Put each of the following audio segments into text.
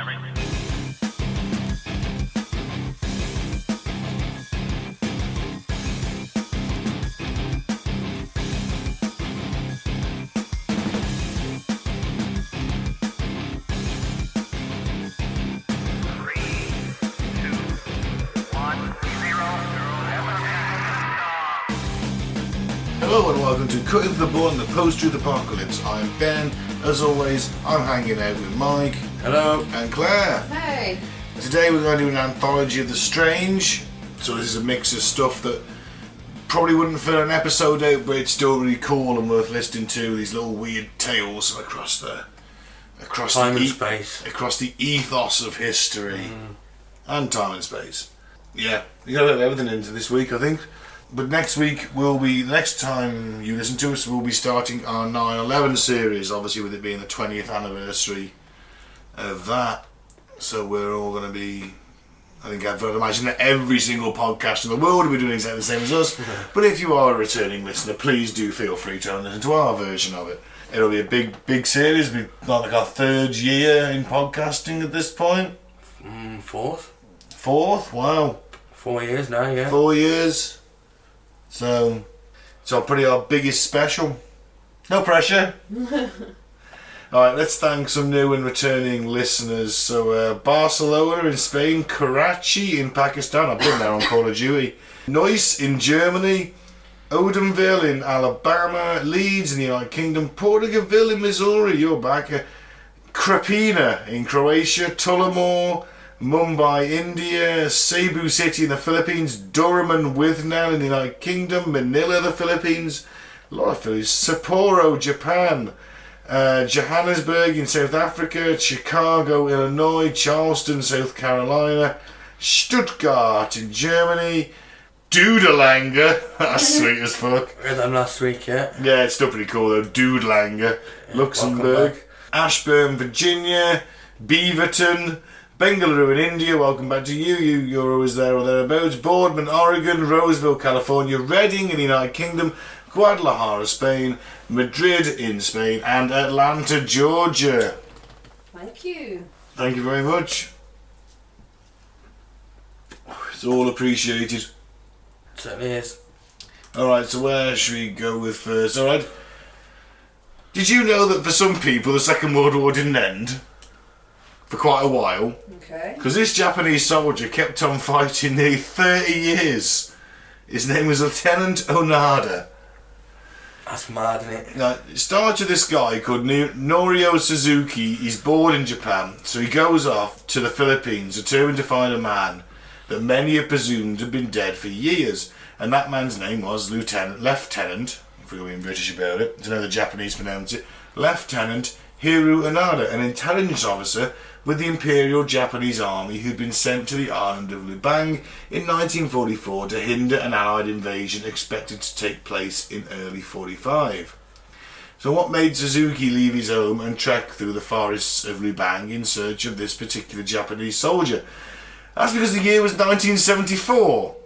Hello and welcome to Cutting the Ball in the Post-Truth Apocalypse. I'm Ben. As always, I'm hanging out with Mike. Hello. And Claire. Hey. Today we're going to do an anthology of the strange. So this is a mix of stuff that probably wouldn't fill an episode out, but it's still really cool and worth listening to. These little weird tales across time and space, across the ethos of history and time and space. Yeah, you got a bit of everything into this week, I think. But next time you listen to us, we'll be starting our 9/11 series, obviously with it being the 20th anniversary of that. So we're all going to be, I think I'd imagine that every single podcast in the world will be doing exactly the same as us. But if you are a returning listener, please do feel free to listen to our version of it. It'll be a big series. It'll be like our third year in podcasting at this point. Fourth? Wow. 4 years now, yeah. 4 years. So, it's our biggest special. No pressure. Alright, let's thank some new and returning listeners. So, Barcelona in Spain, Karachi in Pakistan, I've been there on Call of Duty, Neuss in Germany, Odenville in Alabama, Leeds in the United Kingdom, Porterville in Missouri, you're back, Krapina in Croatia, Tullamore, Mumbai, India, Cebu City in the Philippines, Durham and Withnell in the United Kingdom, Manila, the Philippines, a lot of Phillies, Sapporo, Japan, Johannesburg in South Africa, Chicago, Illinois, Charleston, South Carolina, Stuttgart in Germany, Doodalanger, that's sweet as fuck. I read that last week, yeah. Yeah, it's still pretty cool though, Doodalanger, Luxembourg, Ashburn, Virginia, Beaverton, Bengaluru in India, welcome back to you. You're always there or thereabouts. Boardman, Oregon, Roseville, California, Reading in the United Kingdom, Guadalajara, Spain, Madrid in Spain, and Atlanta, Georgia. Thank you. Thank you very much. It's all appreciated. It certainly is. Alright, so where should we go with first? Alright. Did you know that for some people the Second World War didn't end? For quite a while. Okay. Because this Japanese soldier kept on fighting nearly 30 years. His name was Lieutenant Onada. That's mad, isn't it? Now, it starts with this guy called Norio Suzuki. He's bored in Japan, so he goes off to the Philippines, determined to find a man that many have presumed had been dead for years. And that man's name was Lieutenant, if we're being British about it, to know the Japanese pronounce it, Lieutenant Hiru Onada, an intelligence officer with the Imperial Japanese Army who'd been sent to the island of Lubang in 1944 to hinder an Allied invasion expected to take place in early 45. So what made Suzuki leave his home and trek through the forests of Lubang in search of this particular Japanese soldier? That's because the year was 1974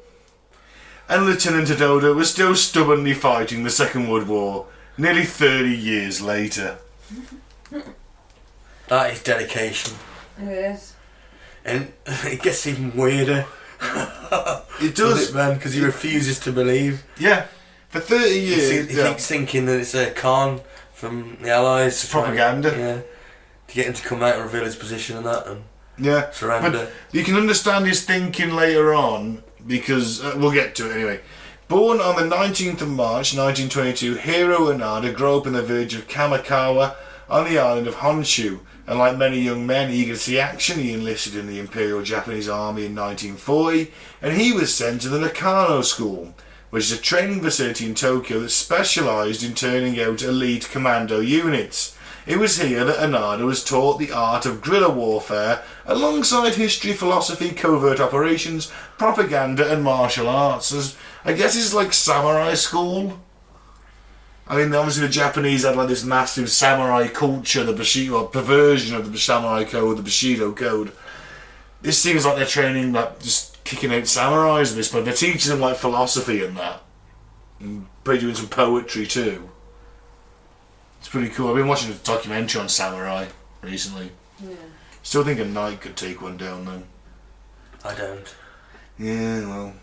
and Lieutenant Onada was still stubbornly fighting the Second World War nearly 30 years later. That is dedication. It is. And it gets even weirder. It does, man, because he refuses to believe. Yeah, for 30 years. He keeps thinking that it's a con from the Allies. It's propaganda. To get him to come out and reveal his position and that, and surrender. But you can understand his thinking later on, because we'll get to it anyway. Born on the 19th of March 1922, Hiro Onada grew up in the village of Kamikawa on the island of Honshu, and like many young men eager to see action, he enlisted in the Imperial Japanese Army in 1940, and he was sent to the Nakano School, which is a training facility in Tokyo that specialised in turning out elite commando units. It was here that Onada was taught the art of guerrilla warfare, alongside history, philosophy, covert operations, propaganda and martial arts. I guess it's like samurai school. I mean, obviously the Japanese had like this massive samurai culture, the Bushido, perversion of the samurai code, the Bushido code. This seems like they're training, like, just kicking out samurais at this point. They're teaching them, like, philosophy and that. And probably doing some poetry too. It's pretty cool. I've been watching a documentary on samurai recently. Yeah. Still think a knight could take one down though. I don't. Yeah, well.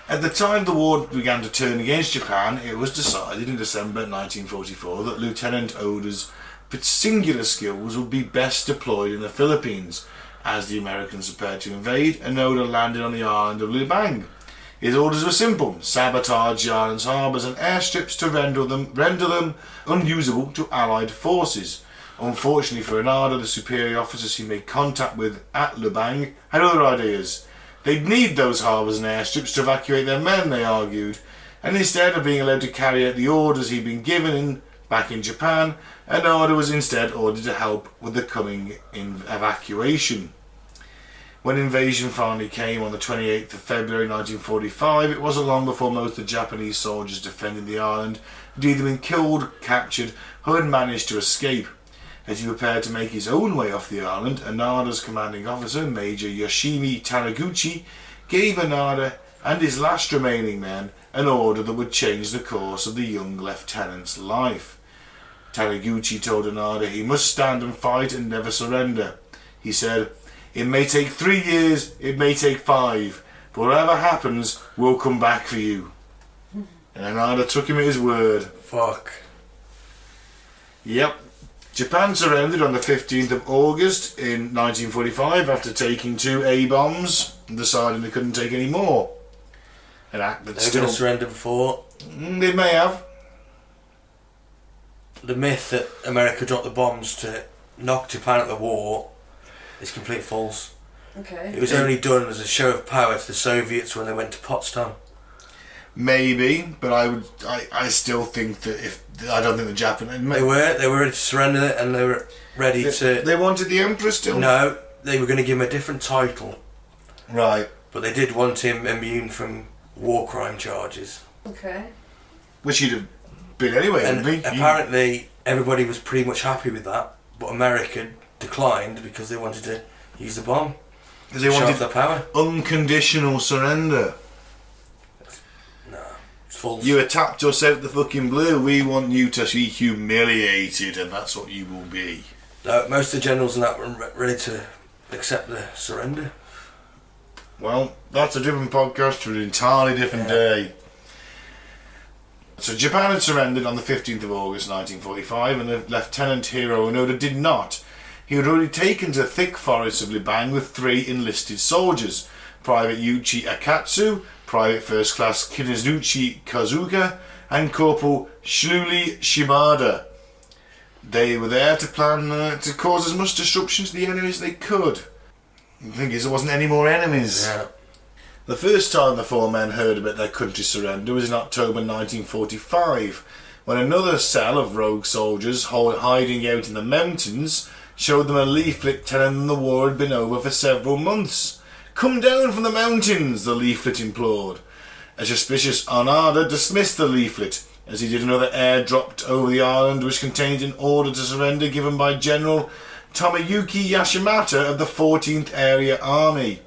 At the time the war began to turn against Japan, it was decided in December 1944 that Lieutenant Oda's singular skills would be best deployed in the Philippines. As the Americans prepared to invade, Oda landed on the island of Lubang. His orders were simple: sabotage the island's harbours and airstrips to render them unusable to Allied forces. Unfortunately for Oda, the superior officers he made contact with at Lubang had other ideas. They'd need those harbours and airstrips to evacuate their men, they argued, and instead of being allowed to carry out the orders he'd been given back in Japan, Oda was instead ordered to help with the coming evacuation. When invasion finally came on the 28th of February 1945, it wasn't long before most of the Japanese soldiers defending the island had either been killed, captured, or had managed to escape. As he prepared to make his own way off the island, Oda's commanding officer, Major Yoshimi Taniguchi, gave Oda and his last remaining men an order that would change the course of the young lieutenant's life. Taniguchi told Oda he must stand and fight and never surrender. He said, "It may take 3 years, it may take 5, but whatever happens, we'll come back for you." And Oda took him at his word. Fuck. Yep. Japan surrendered on the 15th of August in 1945 after taking 2 A-bombs and deciding they couldn't take any more. An act that They were going to surrender before. They may have. The myth that America dropped the bombs to knock Japan out of the war is complete false. Okay. It was only done as a show of power to the Soviets when they went to Potsdam. Maybe, but I still think that I don't think the Japanese... They were ready to surrender it, and they were ready to... They wanted the Emperor still? No, they were going to give him a different title. Right. But they did want him immune from war crime charges. Okay. Which he'd have been anyway. And apparently everybody was pretty much happy with that, but America declined because they wanted to use the bomb. Because they wanted their power. Unconditional surrender. No, it's false. You attacked us out the fucking blue. We want you to be humiliated, and that's what you will be. No, most of the generals and that were ready to accept the surrender. Well, that's a different podcast for an entirely different day. So Japan had surrendered on the 15th of August 1945, and Lieutenant Hiro Onoda did not. He had already taken to the thick forests of Lubang with 3 enlisted soldiers: Private Yuichi Akatsu, Private First Class Kinizuchi Kazuka, and Corporal Shiruli Shimada. They were there to plan to cause as much disruption to the enemies they could. The thing is, there wasn't any more enemies. Yeah. The first time the 4 men heard about their country's surrender was in October 1945, when another cell of rogue soldiers hiding out in the mountains showed them a leaflet telling them the war had been over for several months. "Come down from the mountains," the leaflet implored. A suspicious Onoda dismissed the leaflet, as he did another air dropped over the island which contained an order to surrender given by General Tomoyuki Yashimata of the 14th Area Army.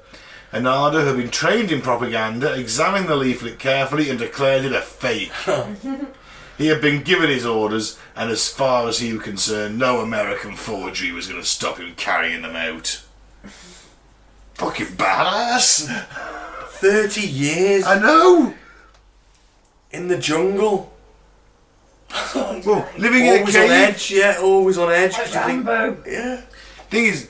Onoda, who had been trained in propaganda, examined the leaflet carefully and declared it a fake. He had been given his orders, and as far as he was concerned, no American forgery was going to stop him carrying them out. Fucking badass! 30 years I know! in the jungle. Well, living in a Always on cave. edge, yeah, always on edge. 'cause you think, Rambo. yeah. Thing is,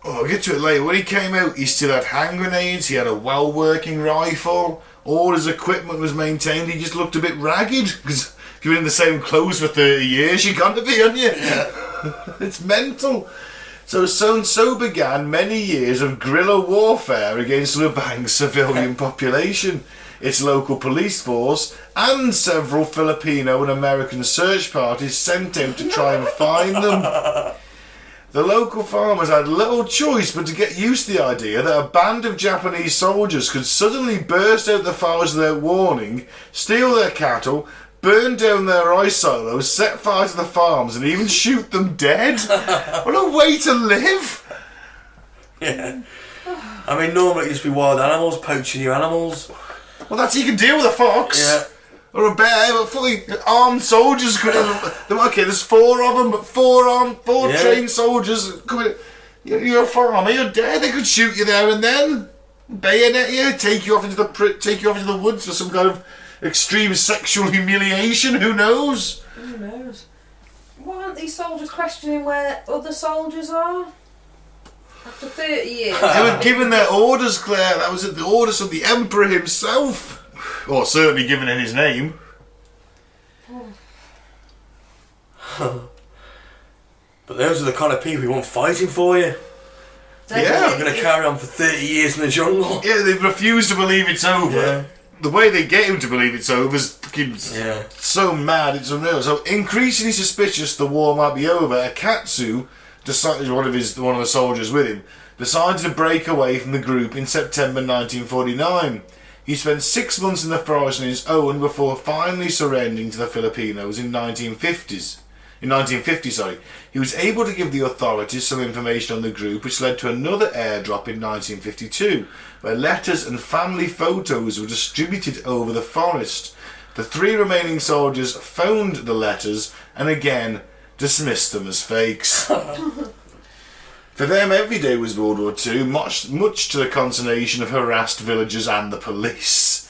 I'll get to it later. When he came out, he still had hand grenades, he had a well-working rifle, all his equipment was maintained. He just looked a bit ragged, because if you've been in the same clothes for 30 years, you've got to be, haven't you? It's mental. So began many years of guerrilla warfare against Lubang's civilian population, its local police force, and several Filipino and American search parties sent out to try and find them. The local farmers had little choice but to get used to the idea that a band of Japanese soldiers could suddenly burst out the forest without warning, steal their cattle, burn down their rice silos, set fire to the farms, and even shoot them dead. What a way to live! Yeah. I mean, normally it used to be wild animals poaching your animals. Well, that's you can deal with a fox. Yeah. or a bear, but fully armed soldiers coming in. Okay, there's 4 of them, but 4 trained soldiers coming. You're a farmer, you're dead. They could shoot you there and then, bayonet you, take you off into the woods for some kind of extreme sexual humiliation. Who knows? Who knows? Why aren't these soldiers questioning where other soldiers are? After 30 years. They were given their orders, Claire. That was the orders of the Emperor himself. Or certainly given in his name. But those are the kind of people who want fighting for you. Yeah. They're going to carry on for 30 years in the jungle. Yeah, they refuse to believe it's over. Yeah. The way they get him to believe it's over is fucking so mad, it's unreal. So, increasingly suspicious the war might be over, Akatsu, decided, one of the soldiers with him, decided to break away from the group in September 1949. He spent 6 months in the forest on his own before finally surrendering to the Filipinos in 1950. He was able to give the authorities some information on the group, which led to another airdrop in 1952, where letters and family photos were distributed over the forest. The 3 remaining soldiers phoned the letters and again dismissed them as fakes. For them, every day was World War II, much to the consternation of harassed villagers and the police.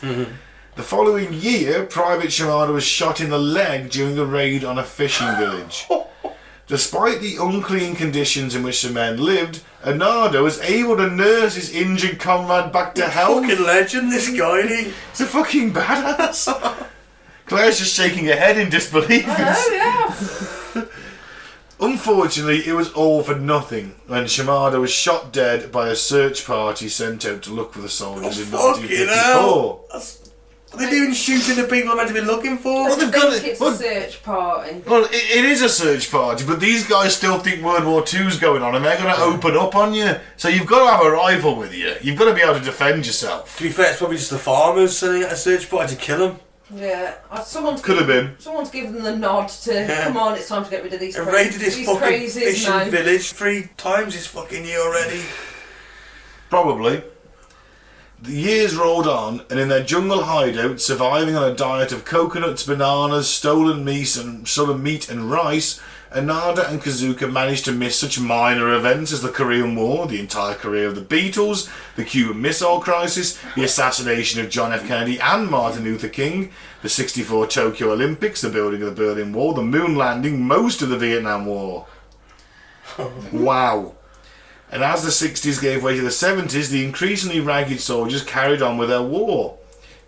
The following year, Private Shimada was shot in the leg during a raid on a fishing village. Despite the unclean conditions in which the men lived, Anada was able to nurse his injured comrade back to health. Fucking legend, this guy, isn't he? He's a fucking badass. Claire's just shaking her head in disbelief. Yeah. Unfortunately, it was all for nothing when Shimada was shot dead by a search party sent out to look for the soldiers in 1954. Are they doing shooting the people I'm meant to be looking for? I think it's a search party. Well, it is a search party, but these guys still think World War II's going on and they're going to open up on you. So you've got to have a rifle with you. You've got to be able to defend yourself. To be fair, it's probably just the farmers sending out a search party to kill them. Yeah, Someone's given them the nod to come on. It's time to get rid of these. I've raided this fucking crazies fishing now. village 3 times this fucking year already. Probably. The years rolled on, and in their jungle hideout, surviving on a diet of coconuts, bananas, stolen meat and rice, Anada and Kazuka managed to miss such minor events as the Korean War, the entire career of the Beatles, the Cuban Missile Crisis, the assassination of John F. Kennedy and Martin Luther King, the '64 Tokyo Olympics, the building of the Berlin Wall, the moon landing, most of the Vietnam War. Wow. And as the 60s gave way to the 70s, the increasingly ragged soldiers carried on with their war.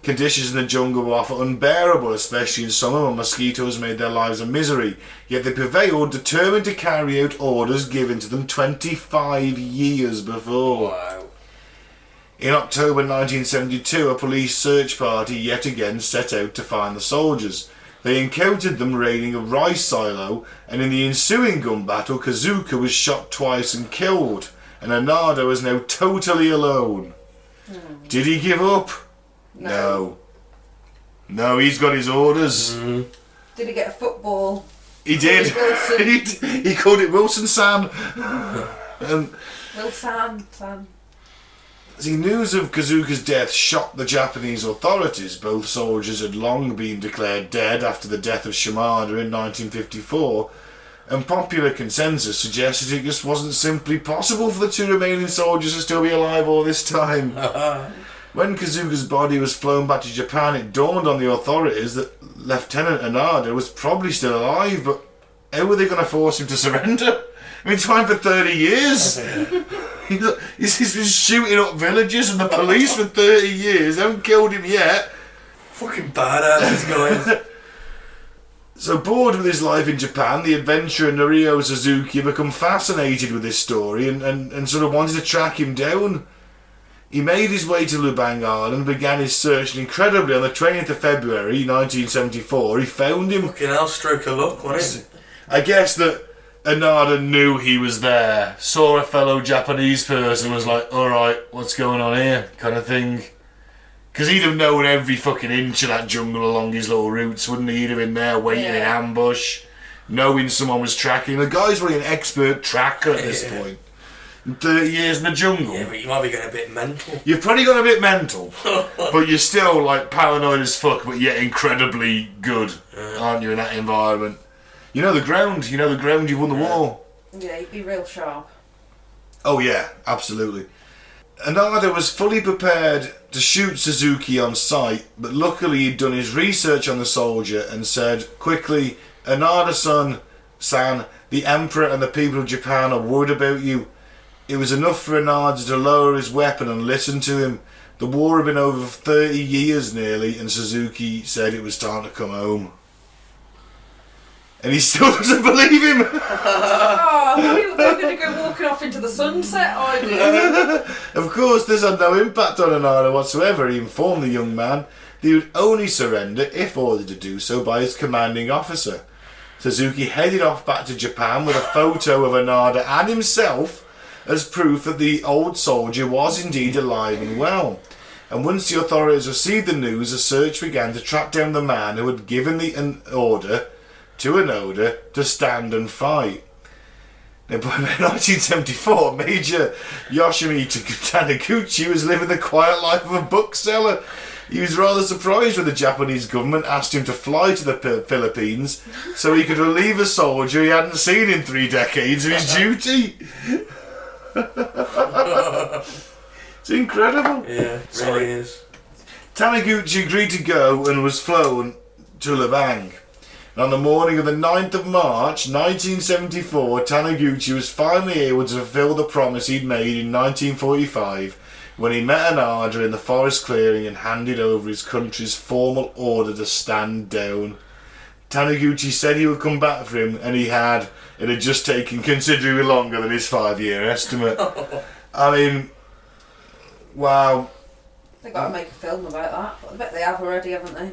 Conditions in the jungle were often unbearable, especially in summer when mosquitoes made their lives a misery. Yet they prevailed, determined to carry out orders given to them 25 years before. Wow. In October 1972, a police search party yet again set out to find the soldiers. They encountered them raiding a rice silo, and in the ensuing gun battle, Kazuka was shot twice and killed, and Anada was now totally alone. Did he give up? No. No, he's got his orders. Did he get a football? He did. He called it Wilson Sam. Sam. See, news of Kazuka's death shocked the Japanese authorities. Both soldiers had long been declared dead after the death of Shimada in 1954, and popular consensus suggested it just wasn't simply possible for the 2 remaining soldiers to still be alive all this time. When Kazuka's body was flown back to Japan, it dawned on the authorities that Lieutenant Anada was probably still alive, but how were they going to force him to surrender? I mean, time for 30 years. He's been shooting up villages and the police for 30 years. They haven't killed him yet. Fucking badass, this guy. So, bored with his life in Japan, the adventurer Norio Suzuki became fascinated with this story and sort of wanted to track him down. He made his way to Lubang Island and began his search, and incredibly, on the 20th of February 1974, he found him. Fucking hell, stroke of luck, wasn't it? I guess that Anada knew he was there, saw a fellow Japanese person, was like, alright, what's going on here, kind of thing. Because he'd have known every fucking inch of that jungle along his little routes, wouldn't he? He'd have been there waiting in ambush, knowing someone was tracking. The guy's really an expert tracker at this point. and 30 years in the jungle. Yeah, but you might be getting a bit mental. You've probably got a bit mental, but you're still like paranoid as fuck, but yet incredibly good, aren't you, in that environment? You know the ground, you've won the war. Yeah, you'd be real sharp. Oh yeah, absolutely. Anada was fully prepared to shoot Suzuki on sight, but luckily he'd done his research on the soldier and said quickly, Anada-san, the Emperor and the people of Japan are worried about you. It was enough for Anada to lower his weapon and listen to him. The war had been over 30 years nearly, and Suzuki said it was time to come home. And he still doesn't believe him. Oh, they're going to go walking off into the sunset, I do. Of course, this had no impact on Anada whatsoever. He informed the young man that he would only surrender if ordered to do so by his commanding officer. Suzuki headed off back to Japan with a photo of Anada and himself as proof that the old soldier was indeed alive and well. And once the authorities received the news, a search began to track down the man who had given the order to Anada to stand and fight. Now, by 1974, Major Yoshimito Taniguchi was living the quiet life of a bookseller. He was rather surprised when the Japanese government asked him to fly to the Philippines so he could relieve a soldier he hadn't seen in 3 decades of his duty. It's incredible. Yeah, it really is. Taniguchi agreed to go and was flown to Labang. On the morning of the 9th of March 1974, Taniguchi was finally able to fulfill the promise he'd made in 1945 when he met Anada in the forest clearing and handed over his country's formal order to stand down. Taniguchi said he would come back for him, and he had. It had just taken considerably longer than his 5-year estimate. I mean, wow. They've got to make a film about that. I bet they have already, haven't they?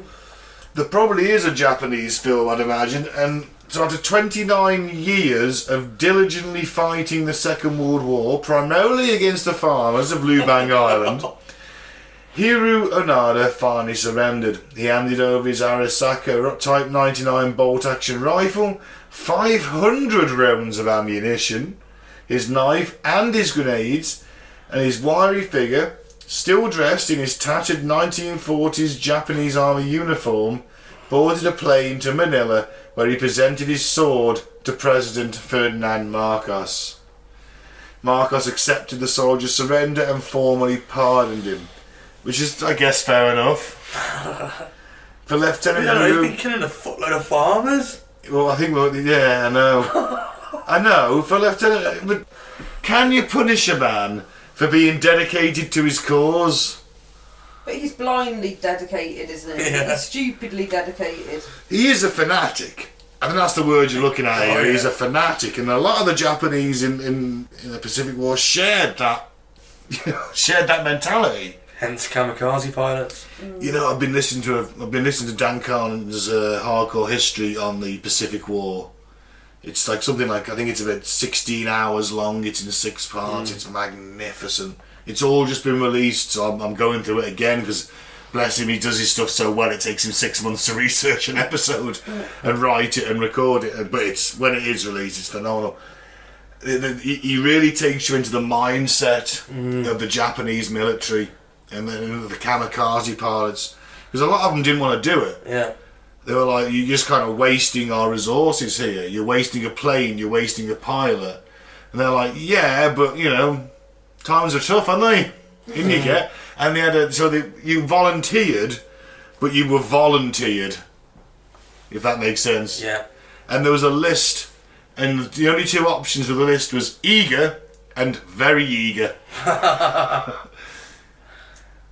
There probably is a Japanese film, I'd imagine, and so after 29 years of diligently fighting the Second World War, primarily against the farmers of Lubang Island, Hiru Onada finally surrendered. He handed over his Arisaka Type 99 bolt-action rifle, 500 rounds of ammunition, his knife and his grenades, and his wiry figure, still dressed in his tattered 1940s Japanese Army uniform, boarded a plane to Manila where he presented his sword to President Ferdinand Marcos. Marcos accepted the soldier's surrender and formally pardoned him, which is, I guess, fair enough. For Lieutenant He's been killing a footload of farmers. Well, I think, yeah, I know. I know, for Lieutenant... But can you punish a man for being dedicated to his cause? But he's blindly dedicated, isn't he? Yeah. He's stupidly dedicated. He is a fanatic. I think that's the word you're looking at here. Oh, yeah. He's a fanatic, and a lot of the Japanese in the Pacific War shared that mentality. Hence kamikaze pilots. You know, I've been listening to Dan Carlin's hardcore history on the Pacific War. It's like something like, I think it's about 16 hours long. It's in 6 parts. It's magnificent. It's all just been released, so I'm going through it again because, bless him, he does his stuff so well. It takes him 6 months to research an episode and write it and record it. But when it is released, it's phenomenal. He really takes you into the mindset of the Japanese military and the kamikaze pilots, because a lot of them didn't want to do it. Yeah. They were like, you're just kind of wasting our resources here. You're wasting a plane, you're wasting a pilot. And they're like, yeah, but, you know, times are tough, aren't they? Didn't you get? And they had you volunteered, but you were volunteered, if that makes sense. Yeah. And there was a list, and the only 2 options of the list was eager and very eager.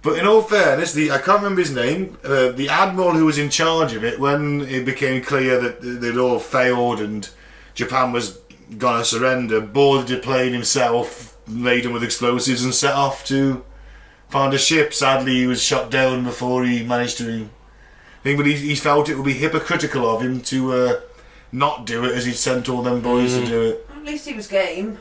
But in all fairness, I can't remember his name, the admiral who was in charge of it, when it became clear that they'd all failed and Japan was going to surrender, boarded a plane himself, laden with explosives, and set off to find a ship. Sadly, he was shot down before he managed to... But he felt it would be hypocritical of him to not do it, as he'd sent all them boys to do it. At least he was game.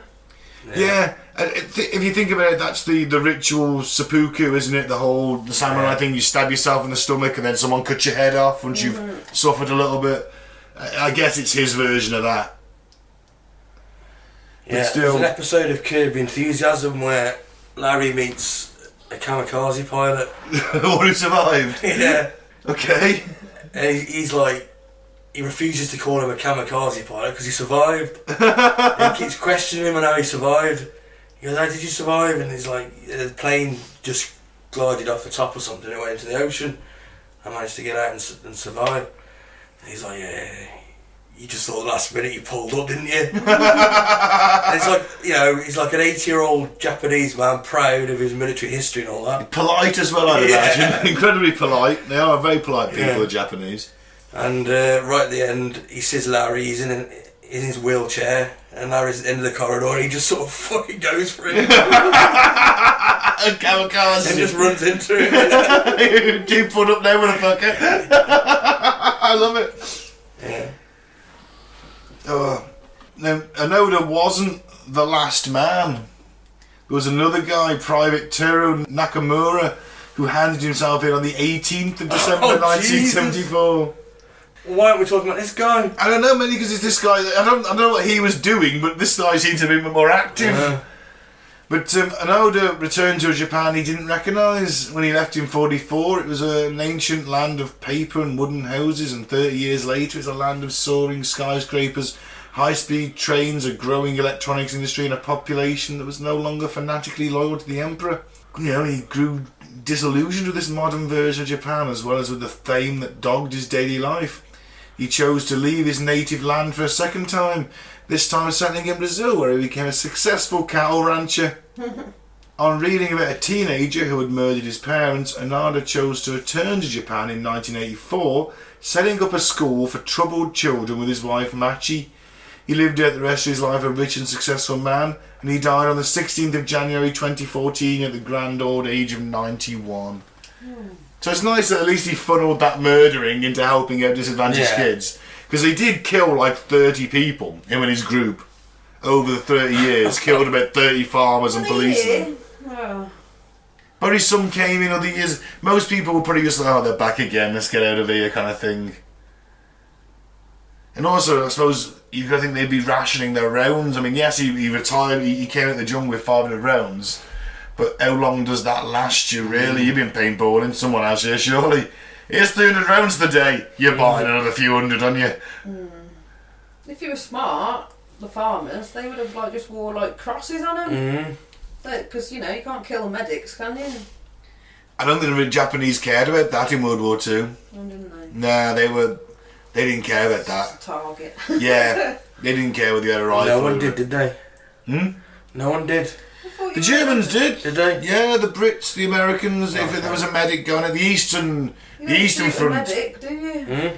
Yeah, if you think about it, that's the ritual seppuku, isn't it? The samurai thing, you stab yourself in the stomach and then someone cuts your head off once you've suffered a little bit. I guess it's his version of that. Yeah, still... there's an episode of Curb Your Enthusiasm where Larry meets a kamikaze pilot. One who survived? Yeah. Okay. And he's like, he refuses to call him a kamikaze pilot because he survived. And he keeps questioning him on how he survived. He goes, how did you survive? And he's like, the plane just glided off the top or something, it went into the ocean. I managed to get out and survive. And he's like, yeah, you just thought last minute you pulled up, didn't you? And it's like, you know, he's like an 80-year-old Japanese man, proud of his military history and all that. Polite as well, I'd imagine. Incredibly polite. They are very polite people, the Japanese. And right at the end, he sees Larry, he's in his wheelchair, and Larry's at the end of the corridor, and he just sort of fucking goes for him. And kamikaze. And just runs into him. Do put up there, motherfucker. I love it. Yeah. Now, Onoda wasn't the last man. There was another guy, Private Teru Nakamura, who handed himself in on the 18th of December 1974. Why aren't we talking about this guy? I don't know, mainly because it's this guy. I don't know what he was doing, but this guy seemed to be more active. But Onoda returned to a Japan he didn't recognise when he left in 1944. It was an ancient land of paper and wooden houses, and 30 years later it's a land of soaring skyscrapers, high-speed trains, a growing electronics industry, and a population that was no longer fanatically loyal to the emperor. You know, he grew disillusioned with this modern version of Japan, as well as with the fame that dogged his daily life. He chose to leave his native land for a second time, this time settling in Brazil, where he became a successful cattle rancher. On reading about a teenager who had murdered his parents, Onoda chose to return to Japan in 1984, setting up a school for troubled children with his wife Machi. He lived out the rest of his life a rich and successful man, and he died on the 16th of January 2014 at the grand old age of 91. So it's nice that at least he funneled that murdering into helping out disadvantaged kids. Because he did kill like 30 people, him and his group, over the 30 years. Killed about 30 farmers and policemen. Oh. Probably some came in other years. Most people were probably just like, oh, they're back again, let's get out of here kind of thing. And also, I suppose, you've got to think they'd be rationing their rounds. I mean, yes, he retired, he came out the jungle with 500 rounds. But how long does that last you, really? You've been paintballing someone else here, surely. Here's 300 rounds a day. You're buying another few hundred, aren't you? If you were smart, the farmers, they would have like just wore like crosses on them. Because, you know, you can't kill the medics, can you? I don't think the Japanese cared about that in World War II. Oh, didn't they? Nah, they didn't care about that. Target. Yeah, they didn't care whether you had a rifle. No one did they? No one did. The Germans did. Did they? Yeah, the Brits, the Americans. If there was a medic going at the Eastern Front. Medic, do you? You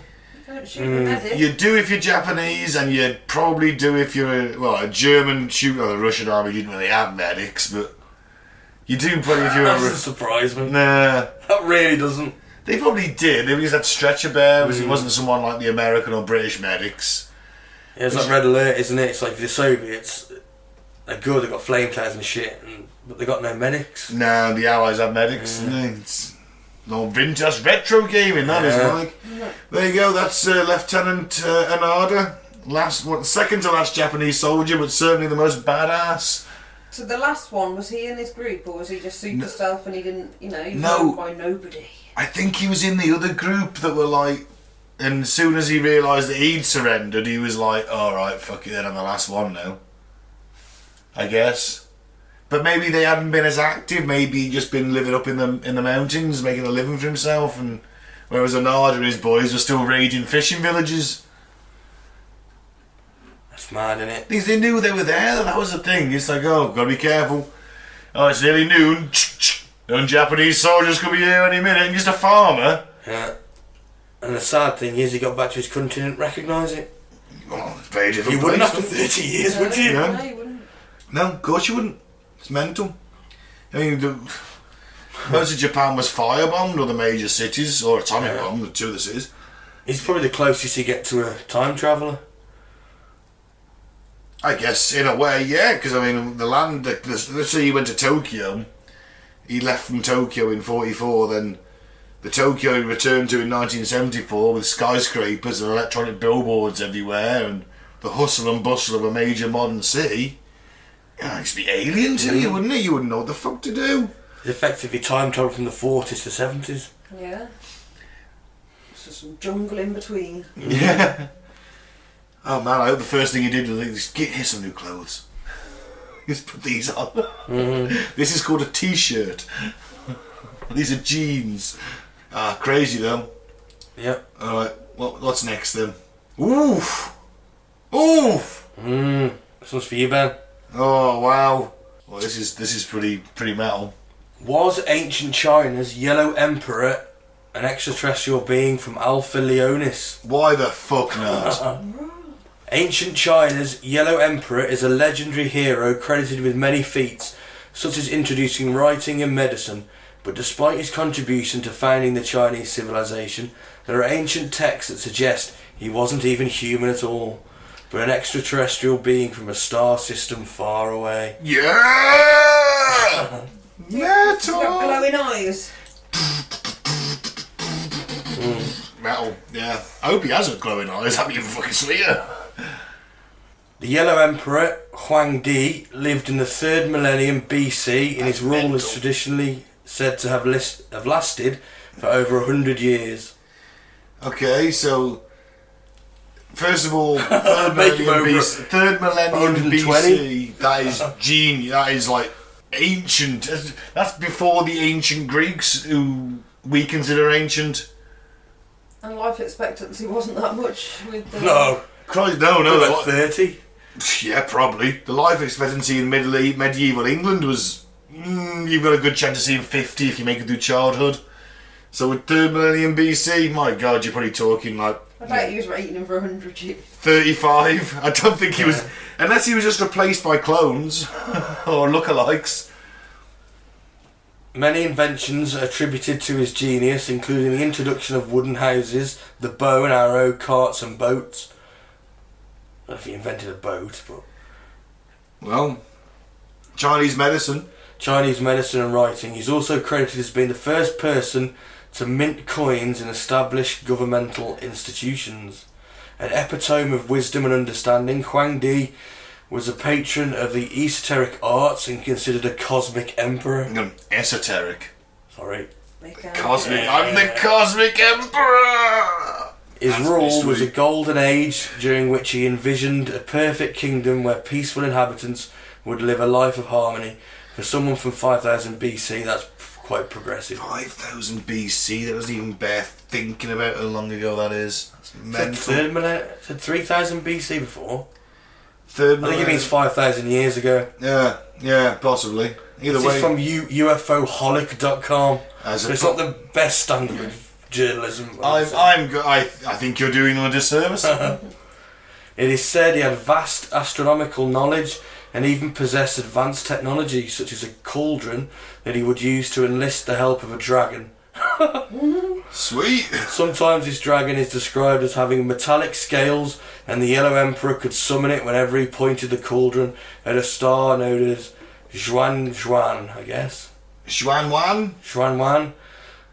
don't shoot a medic. You do if you're Japanese, and you probably do if you're a German shooter. The Russian army didn't really have medics, but you do probably if you're That doesn't surprise me. Nah, That really doesn't. they probably did. They just had stretcher bearers. It wasn't someone like the American or British medics. Yeah, it's like Red Alert, isn't it? It's like the Soviets, they're good, they've got flamethrowers and shit, but they got no medics. Nah, the Allies have medics. It's no vintage retro gaming, that is, Mike. There you go, that's Lieutenant Onoda. Second to last Japanese soldier, but certainly the most badass. So the last one, was he in his group, or was he just super stealth and he didn't, he was No. known by nobody? I think he was in the other group that were like, and as soon as he realised that he'd surrendered, he was like, alright, fuck it then, I'm the last one now. I guess. But maybe they hadn't been as active, maybe he'd just been living up in the mountains, making a living for himself, and whereas Onoda and his boys were still raiding fishing villages. That's mad, isn't it? They knew they were there, that was the thing. It's like, oh, gotta be careful. Oh, it's nearly noon. And Japanese soldiers could be here any minute, and just a farmer. Yeah. And the sad thing is, he got back to his country and didn't recognise it. Oh, it's very different. You wouldn't place, after 30 years, would you? Yeah. No, you wouldn't. No, of course you wouldn't. It's mental. I mean, most of Japan was firebombed, or the major cities, or atomic bomb, the two of the cities. He's probably the closest you get to a time traveller. I guess, in a way, yeah, because, I mean, the land, let's say he went to Tokyo, he left from Tokyo in 1944, then the Tokyo he returned to in 1974 with skyscrapers and electronic billboards everywhere and the hustle and bustle of a major modern city. Yeah, he'd be alien to you, wouldn't he? You wouldn't know what the fuck to do. It's effectively time travel from the 40s to 70s. Yeah. It's just some jungle in between. Yeah. Oh man, I hope the first thing he did was just here's some new clothes. Just put these on. This is called a t-shirt. These are jeans. Ah, crazy though. Yep. Alright, what's next then? Oof! Oof! This one's for you, Ben. Oh wow. Well, this is pretty metal. Was ancient China's Yellow Emperor an extraterrestrial being from Alpha Leonis? Why the fuck not? Ancient China's Yellow Emperor is a legendary hero credited with many feats, such as introducing writing and medicine, but despite his contribution to founding the Chinese civilization, there are ancient texts that suggest he wasn't even human at all, but an extraterrestrial being from a star system far away. Yeah! Metal! He's got glowing eyes. Metal, yeah. I hope he has a glowing eyes, that'd be even fucking sweeter. The Yellow Emperor, Huang lived in the 3rd millennium BC, and his rule is traditionally said to have lasted for over 100 years. Okay, so first of all, 3rd millennium BC, that is genius, that is like ancient. That's before the ancient Greeks, who we consider ancient. And life expectancy wasn't that much with the... No. Christ, no. About 30. Yeah, probably. The life expectancy in medieval England was... you've got a good chance of seeing 50 if you make it through childhood. So with 3rd millennium BC, my God, you're probably talking like... I bet he was rating him for 100 years. 35. I don't think he was... Unless he was just replaced by clones or lookalikes. Many inventions are attributed to his genius, including the introduction of wooden houses, the bow and arrow, carts and boats. I don't know if he invented a boat, but... Well, Chinese medicine. Chinese medicine and writing. He's also credited as being the first person to mint coins in established governmental institutions. An epitome of wisdom and understanding, Huang Di was a patron of the esoteric arts and considered a cosmic emperor. Esoteric. Sorry. Cosmic. I'm the cosmic emperor! His That's rule pretty was a sweet. golden age during which he envisioned a perfect kingdom where peaceful inhabitants would live a life of harmony. For someone from 5000 BC, that's quite progressive. 5000 BC, that doesn't even bear thinking about how long ago that is. That's mental. Said 3000 BC before. Third I think it means 5000 years ago. Yeah, possibly. Either This way. is from UFOholic.com. As So a it's not the best standard of journalism. I think you're doing them a disservice. It is said he had vast astronomical knowledge and even possessed advanced technology such as a cauldron that he would use to enlist the help of a dragon. Sweet. Sometimes this dragon is described as having metallic scales, and the Yellow Emperor could summon it whenever he pointed the cauldron at a star known as Zhuan, I guess. Xuanwan?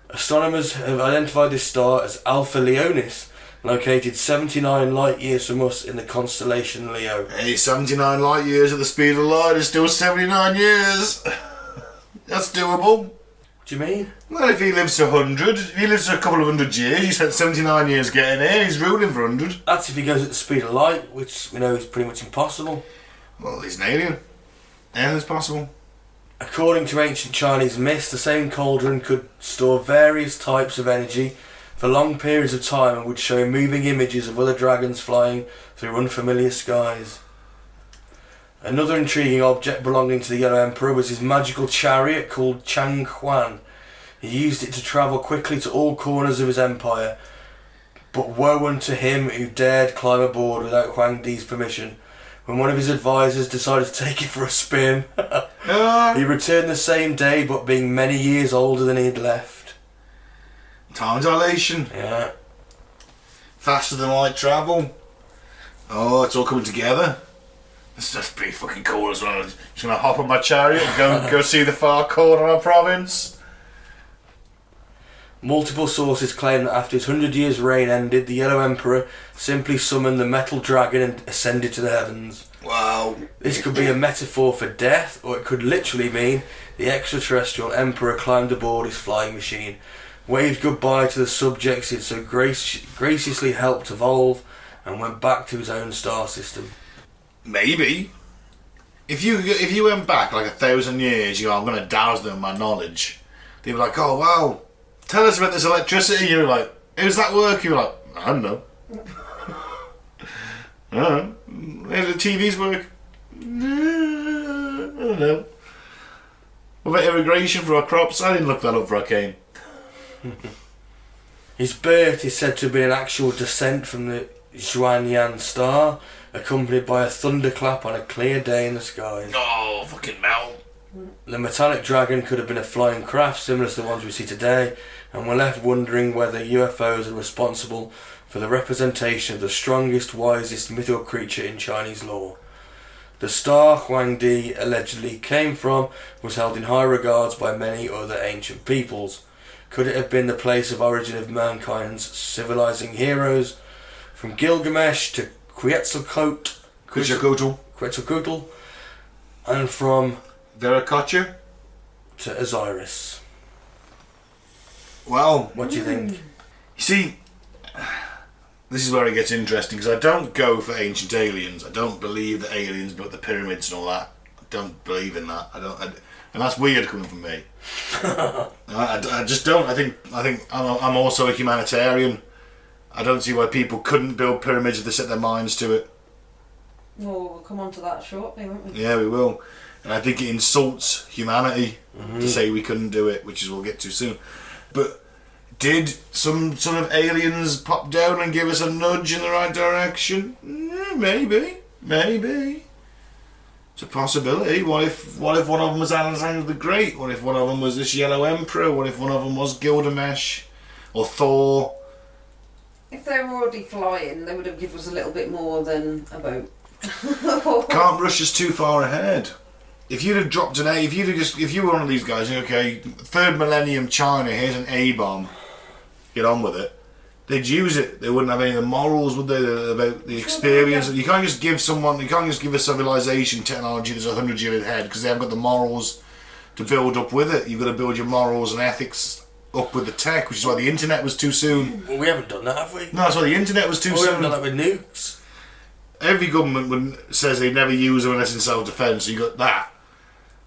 Astronomers have identified this star as Alpha Leonis, located 79 light years from us in the constellation Leo. Hey, 79 light years at the speed of light is still 79 years. That's doable. What do you mean? Well, if he lives to 100, if he lives to a couple of 100 years, he spent 79 years getting here, he's ruling for 100. That's if he goes at the speed of light, which we know is pretty much impossible. Well, he's an alien. Anything's possible. According to ancient Chinese myths, the same cauldron could store various types of energy for long periods of time and would show moving images of other dragons flying through unfamiliar skies. Another intriguing object belonging to the Yellow Emperor was his magical chariot called Chang Huan. He used it to travel quickly to all corners of his empire, but woe unto him who dared climb aboard without Huang Di's permission. When one of his advisors decided to take it for a spin, he returned the same day, but being many years older than he had left. Time dilation. Yeah. Faster than light travel. Oh, it's all coming together. That's pretty fucking cool as well. Just gonna hop on my chariot and go see the far corner of our province. Multiple sources claim that after his 100 years' reign ended, the Yellow Emperor simply summoned the metal dragon and ascended to the heavens. Wow. This could be a metaphor for death, or it could literally mean the extraterrestrial emperor climbed aboard his flying machine, waved goodbye to the subjects he'd so graciously helped evolve, and went back to his own star system. Maybe. If you went back like 1,000 years, you go, I'm going to douse them with my knowledge. They'd be like, oh wow, tell us about this electricity. You're like, how's that work? You're like, I don't know. I don't know. How do the TVs work? I don't know. What about irrigation for our crops? I didn't look that up before I came. His birth is said to have been an actual descent from the Xuanyan star, accompanied by a thunderclap on a clear day in the sky. Oh, fucking melt. The metallic dragon could have been a flying craft similar to the ones we see today, and we're left wondering whether UFOs are responsible for the representation of the strongest, wisest mythical creature in Chinese lore. The star Huang allegedly came from was held in high regards by many other ancient peoples. Could it have been the place of origin of mankind's civilizing heroes, from Gilgamesh to Quetzalcoatl, and from Viracocha to Osiris? Well, What do you think? you see, this is where it gets interesting, because I don't go for ancient aliens. I don't believe that aliens built the pyramids and all that. I don't believe in that. And that's weird coming from me. I just don't. I think I'm also a humanitarian. I don't see why people couldn't build pyramids if they set their minds to it. Well, we'll come on to that shortly, won't we? Yeah, we will. And I think it insults humanity to say we couldn't do it, which is we'll get to soon. But did some sort of aliens pop down and give us a nudge in the right direction? Maybe. It's a possibility. What if one of them was Alexander the Great? What if one of them was this Yellow Emperor? What if one of them was Gilgamesh or Thor? If they were already flying, they would have given us a little bit more than a boat. Can't rush us too far ahead. If you'd have dropped if you were one of these guys, okay, 3rd millennium China, here's an A-bomb, get on with it. They'd use it. They wouldn't have any of the morals, would they, about the experience? You can't just give a civilization technology that's 100 years ahead because they haven't got the morals to build up with it. You've got to build your morals and ethics up with the tech, which is why the internet was too soon. Well, we haven't done that, have we? No, that's why the internet was too soon. We haven't done that with nukes. Every government says they never use them unless in self-defence, so you got that.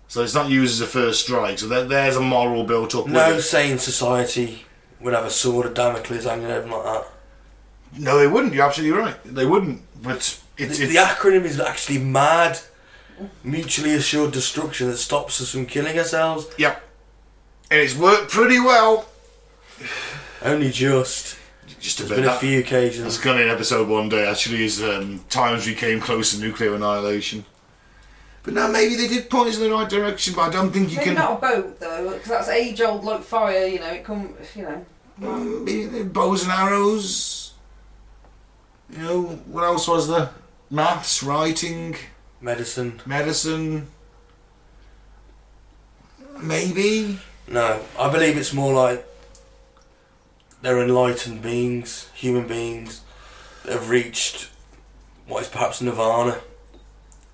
So it's not used as a first strike, so there's a moral built up with No it. sane society would have a sword of Damocles hanging over them like that. No, they wouldn't, you're absolutely right. They wouldn't, but The acronym is actually MAD, Mutually Assured Destruction, that stops us from killing ourselves. Yep. And it's worked pretty well. Only just. Just There's been a few occasions. That's gone in episode one day, actually, is times we came close to nuclear annihilation. But no, maybe they did point us in the right direction, but I don't think you Maybe can... not a boat, though, because that's age-old like fire, you know, it come, you know. Bows and arrows. You know, what else was there? Maths, writing... Medicine. Maybe? No, I believe it's more like they're enlightened beings, human beings, that have reached what is perhaps nirvana.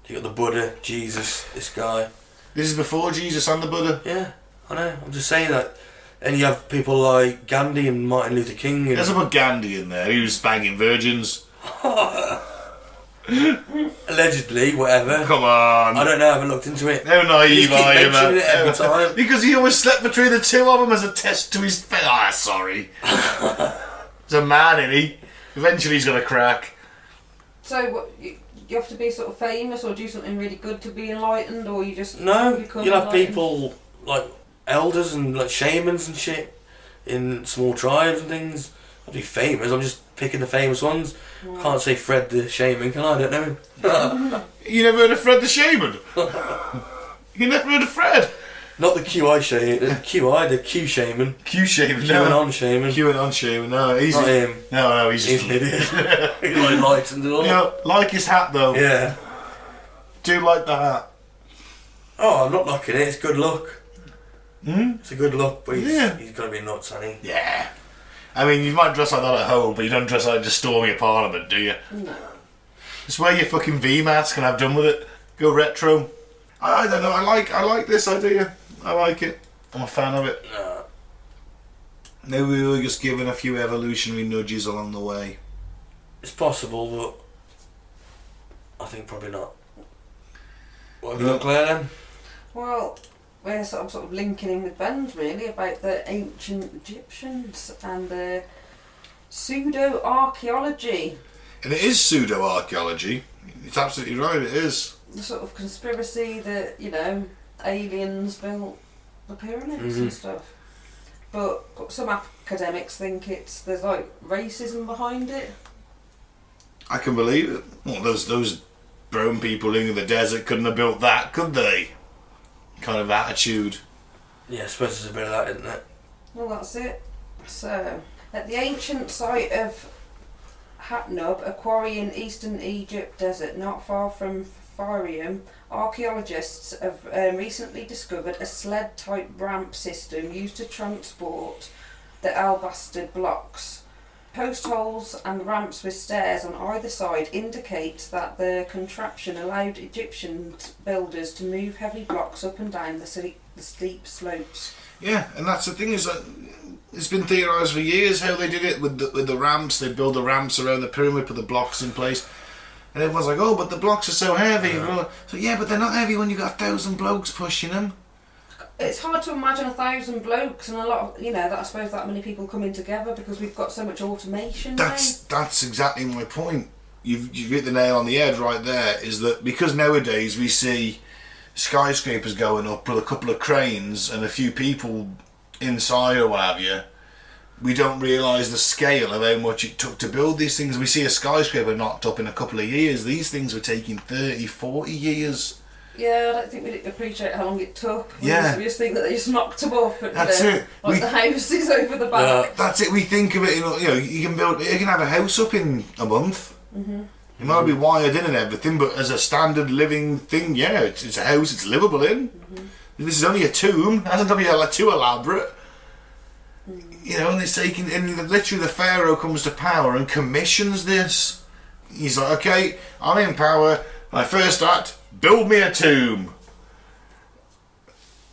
You got the Buddha, Jesus, this guy. This is before Jesus and the Buddha? Yeah, I know. I'm just saying that. And you have people like Gandhi and Martin Luther King. There's a put Gandhi in there. He was banging virgins. Allegedly, whatever. Come on. I don't know, I haven't looked into it. How naive You keep are you, mentioning man? it every time. Because he always slept between the two of them as a test to his... sorry. He's a man, isn't he? Eventually he's going to crack. So, what, you have to be sort of famous or do something really good to be enlightened, or you just No, become you'll have enlightened? people like elders and like shamans and shit in small tribes and things. I'll be famous, I'm just picking the famous ones. Can't say Fred the shaman, can I don't know him. You never heard of Fred the Shaman? You never heard of Fred? Not the QI shaman, the Q shaman. Q Shaman, QAnon shaman. QAnon Shaman, no, he's... Not him. No, he's He's just... an idiot. He's like enlightened and all. You know, like his hat though. Yeah. Do like the hat. Oh, I'm not knocking it, it's good luck. It's a good look, but he's got to be nuts, hasn't he? Yeah. I mean, you might dress like that at home, but you don't dress like just storming a parliament, do you? No. Just wear your fucking V-mask and have done with it. Go retro. I don't know. I like this idea. I like it. I'm a fan of it. No. Maybe we were just given a few evolutionary nudges along the way. It's possible, but I think probably not. What have you got, Claire, then? Well, we're sort of linking in with Ben's really about the ancient Egyptians and the pseudo-archaeology. And it is pseudo-archaeology. It's absolutely right, it is. The sort of conspiracy that, aliens built the pyramids and stuff. But some academics think there's like racism behind it. I can believe it. Well, those brown people in the desert couldn't have built that, could they? Kind of attitude. Yeah, I suppose there's a bit of that, isn't it? Well, that's it. So, at the ancient site of Hatnub, a quarry in eastern Egypt desert not far from Farium, archaeologists have recently discovered a sled-type ramp system used to transport the alabaster blocks. Post holes and ramps with stairs on either side indicate that the contraption allowed Egyptian builders to move heavy blocks up and down the steep slopes. Yeah, and that's the thing, is that it's been theorised for years how they did it with the ramps. They build the ramps around the pyramid, put the blocks in place. And everyone's like, oh, but the blocks are so heavy. So yeah, but they're not heavy when you've got 1,000 blokes pushing them. It's hard to imagine 1,000 blokes and a lot of, that I suppose that many people coming together because we've got so much automation That's exactly my point. You've hit the nail on the head right there, is that because nowadays we see skyscrapers going up with a couple of cranes and a few people inside or what have you, we don't realise the scale of how much it took to build these things. We see a skyscraper knocked up in a couple of years. These things were taking 30, 40 years. Yeah, I don't think we appreciate how long it took. We just think that they just knocked them up. And, that's it. Like the houses over the back. That's it. We think of it. You can have a house up in a month. Mm-hmm. It might be wired in and everything, but as a standard living thing, it's a house. It's livable in. Mm-hmm. This is only a tomb. It hasn't got to be too elaborate. And it's taking. And literally, the pharaoh comes to power and commissions this. He's like, okay, I'm in power. My first act. Build me a tomb.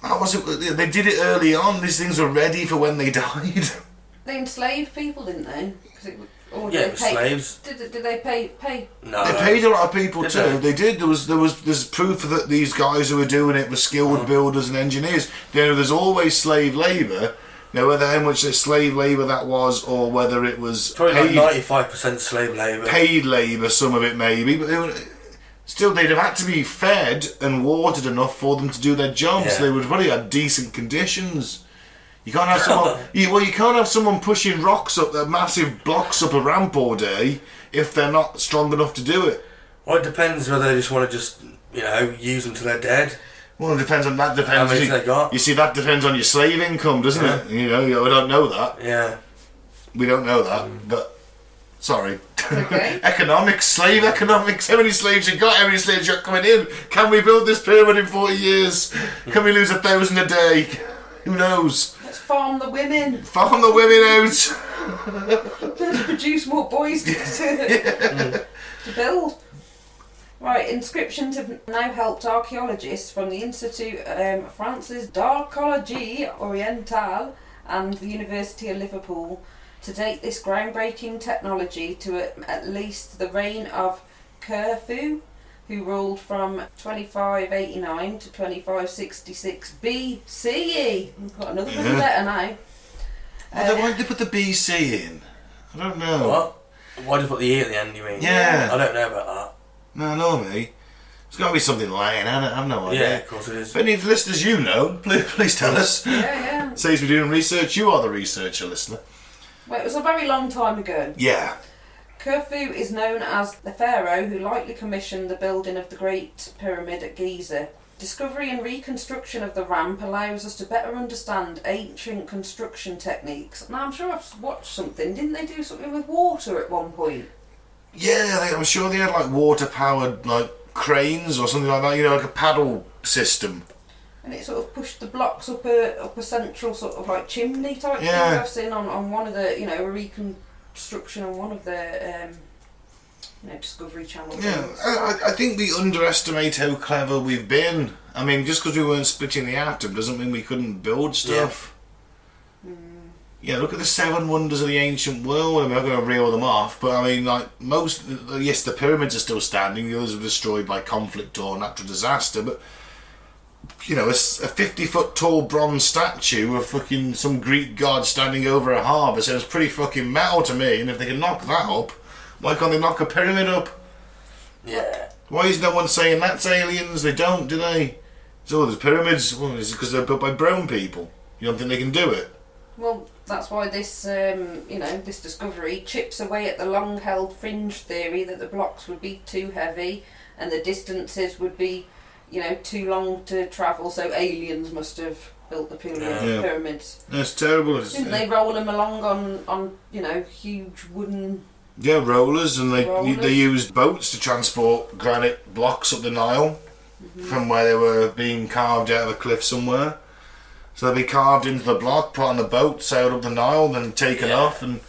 That was it. They did it early on. These things were ready for when they died. They enslaved people, didn't they? Slaves. Did they pay? No. They paid a lot of people too. They did. There's proof that these guys who were doing it were skilled builders and engineers. There's always slave labour. Now, whether how much slave labour that was, or whether it was probably like 95% slave labour. Paid labour, some of it maybe, but still, they'd have had to be fed and watered enough for them to do their jobs. Yeah. They would have probably had decent conditions. You can't have someone. You can't have someone pushing rocks up, massive blocks up a ramp all day if they're not strong enough to do it. Well, it depends whether they just want to use them till they're dead. Well, it depends on that. How many they got? You see, that depends on your slave income, doesn't it? We don't know that. Yeah. We don't know that, but sorry. Okay. Economics, slave economics. How many slaves you got? How many slaves you got coming in? Can we build this pyramid in 40 years? Can we lose 1,000 a day? Who knows? Let's farm the women. Farm the women out. Let's produce more boys to build. Right, inscriptions have now helped archaeologists from the Institut Français d'Archéologie Orientale and the University of Liverpool to date this groundbreaking technology to at least the reign of Khufu, who ruled from 2589 to 2566 BCE. We've got another little letter now. Why did they put the BC in? I don't know. What? Why did they put the E at the end, you mean? Yeah. I don't know about that. No, me. There's got to be something lying. I have no idea. Yeah, of course it is. If any of the listeners you know, please tell us. Yeah. Saves me doing research. You are the researcher, listener. Well, it was a very long time ago. Yeah. Khufu is known as the pharaoh who likely commissioned the building of the Great Pyramid at Giza. Discovery and reconstruction of the ramp allows us to better understand ancient construction techniques. Now, I'm sure I've watched something. Didn't they do something with water at one point? Yeah, I'm sure they had water-powered cranes or something like that. Like a paddle system. And it sort of pushed the blocks up a central sort of like chimney type thing I've seen on one of the, you know, a reconstruction on one of the, you know, Discovery Channel things. I think we underestimate how clever we've been. I mean, just because we weren't splitting the atom doesn't mean we couldn't build stuff. Yeah, look at the 7 wonders of the ancient world. I'm not going to reel them off, but I mean, like, yes, the pyramids are still standing, the others were destroyed by conflict or natural disaster, but, you know, a 50-foot tall bronze statue of fucking some Greek god standing over a harbour sounds pretty fucking metal to me, and if they can knock that up, why can't they knock a pyramid up? Yeah. Why is no one saying that's aliens? They don't, do they? So there's pyramids. Well, is it because they're built by brown people? You don't think they can do it? Well, that's why this, you know, this discovery chips away at the long-held fringe theory that the blocks would be too heavy and the distances would be, you know, too long to travel, so aliens must have built the pyramids. It's terrible. Didn't they roll them along on you know, huge wooden... Yeah, rollers, and they used boats to transport granite blocks up the Nile from where they were being carved out of a cliff somewhere. So they'd be carved into the block, put on the boat, sailed up the Nile, then taken off, and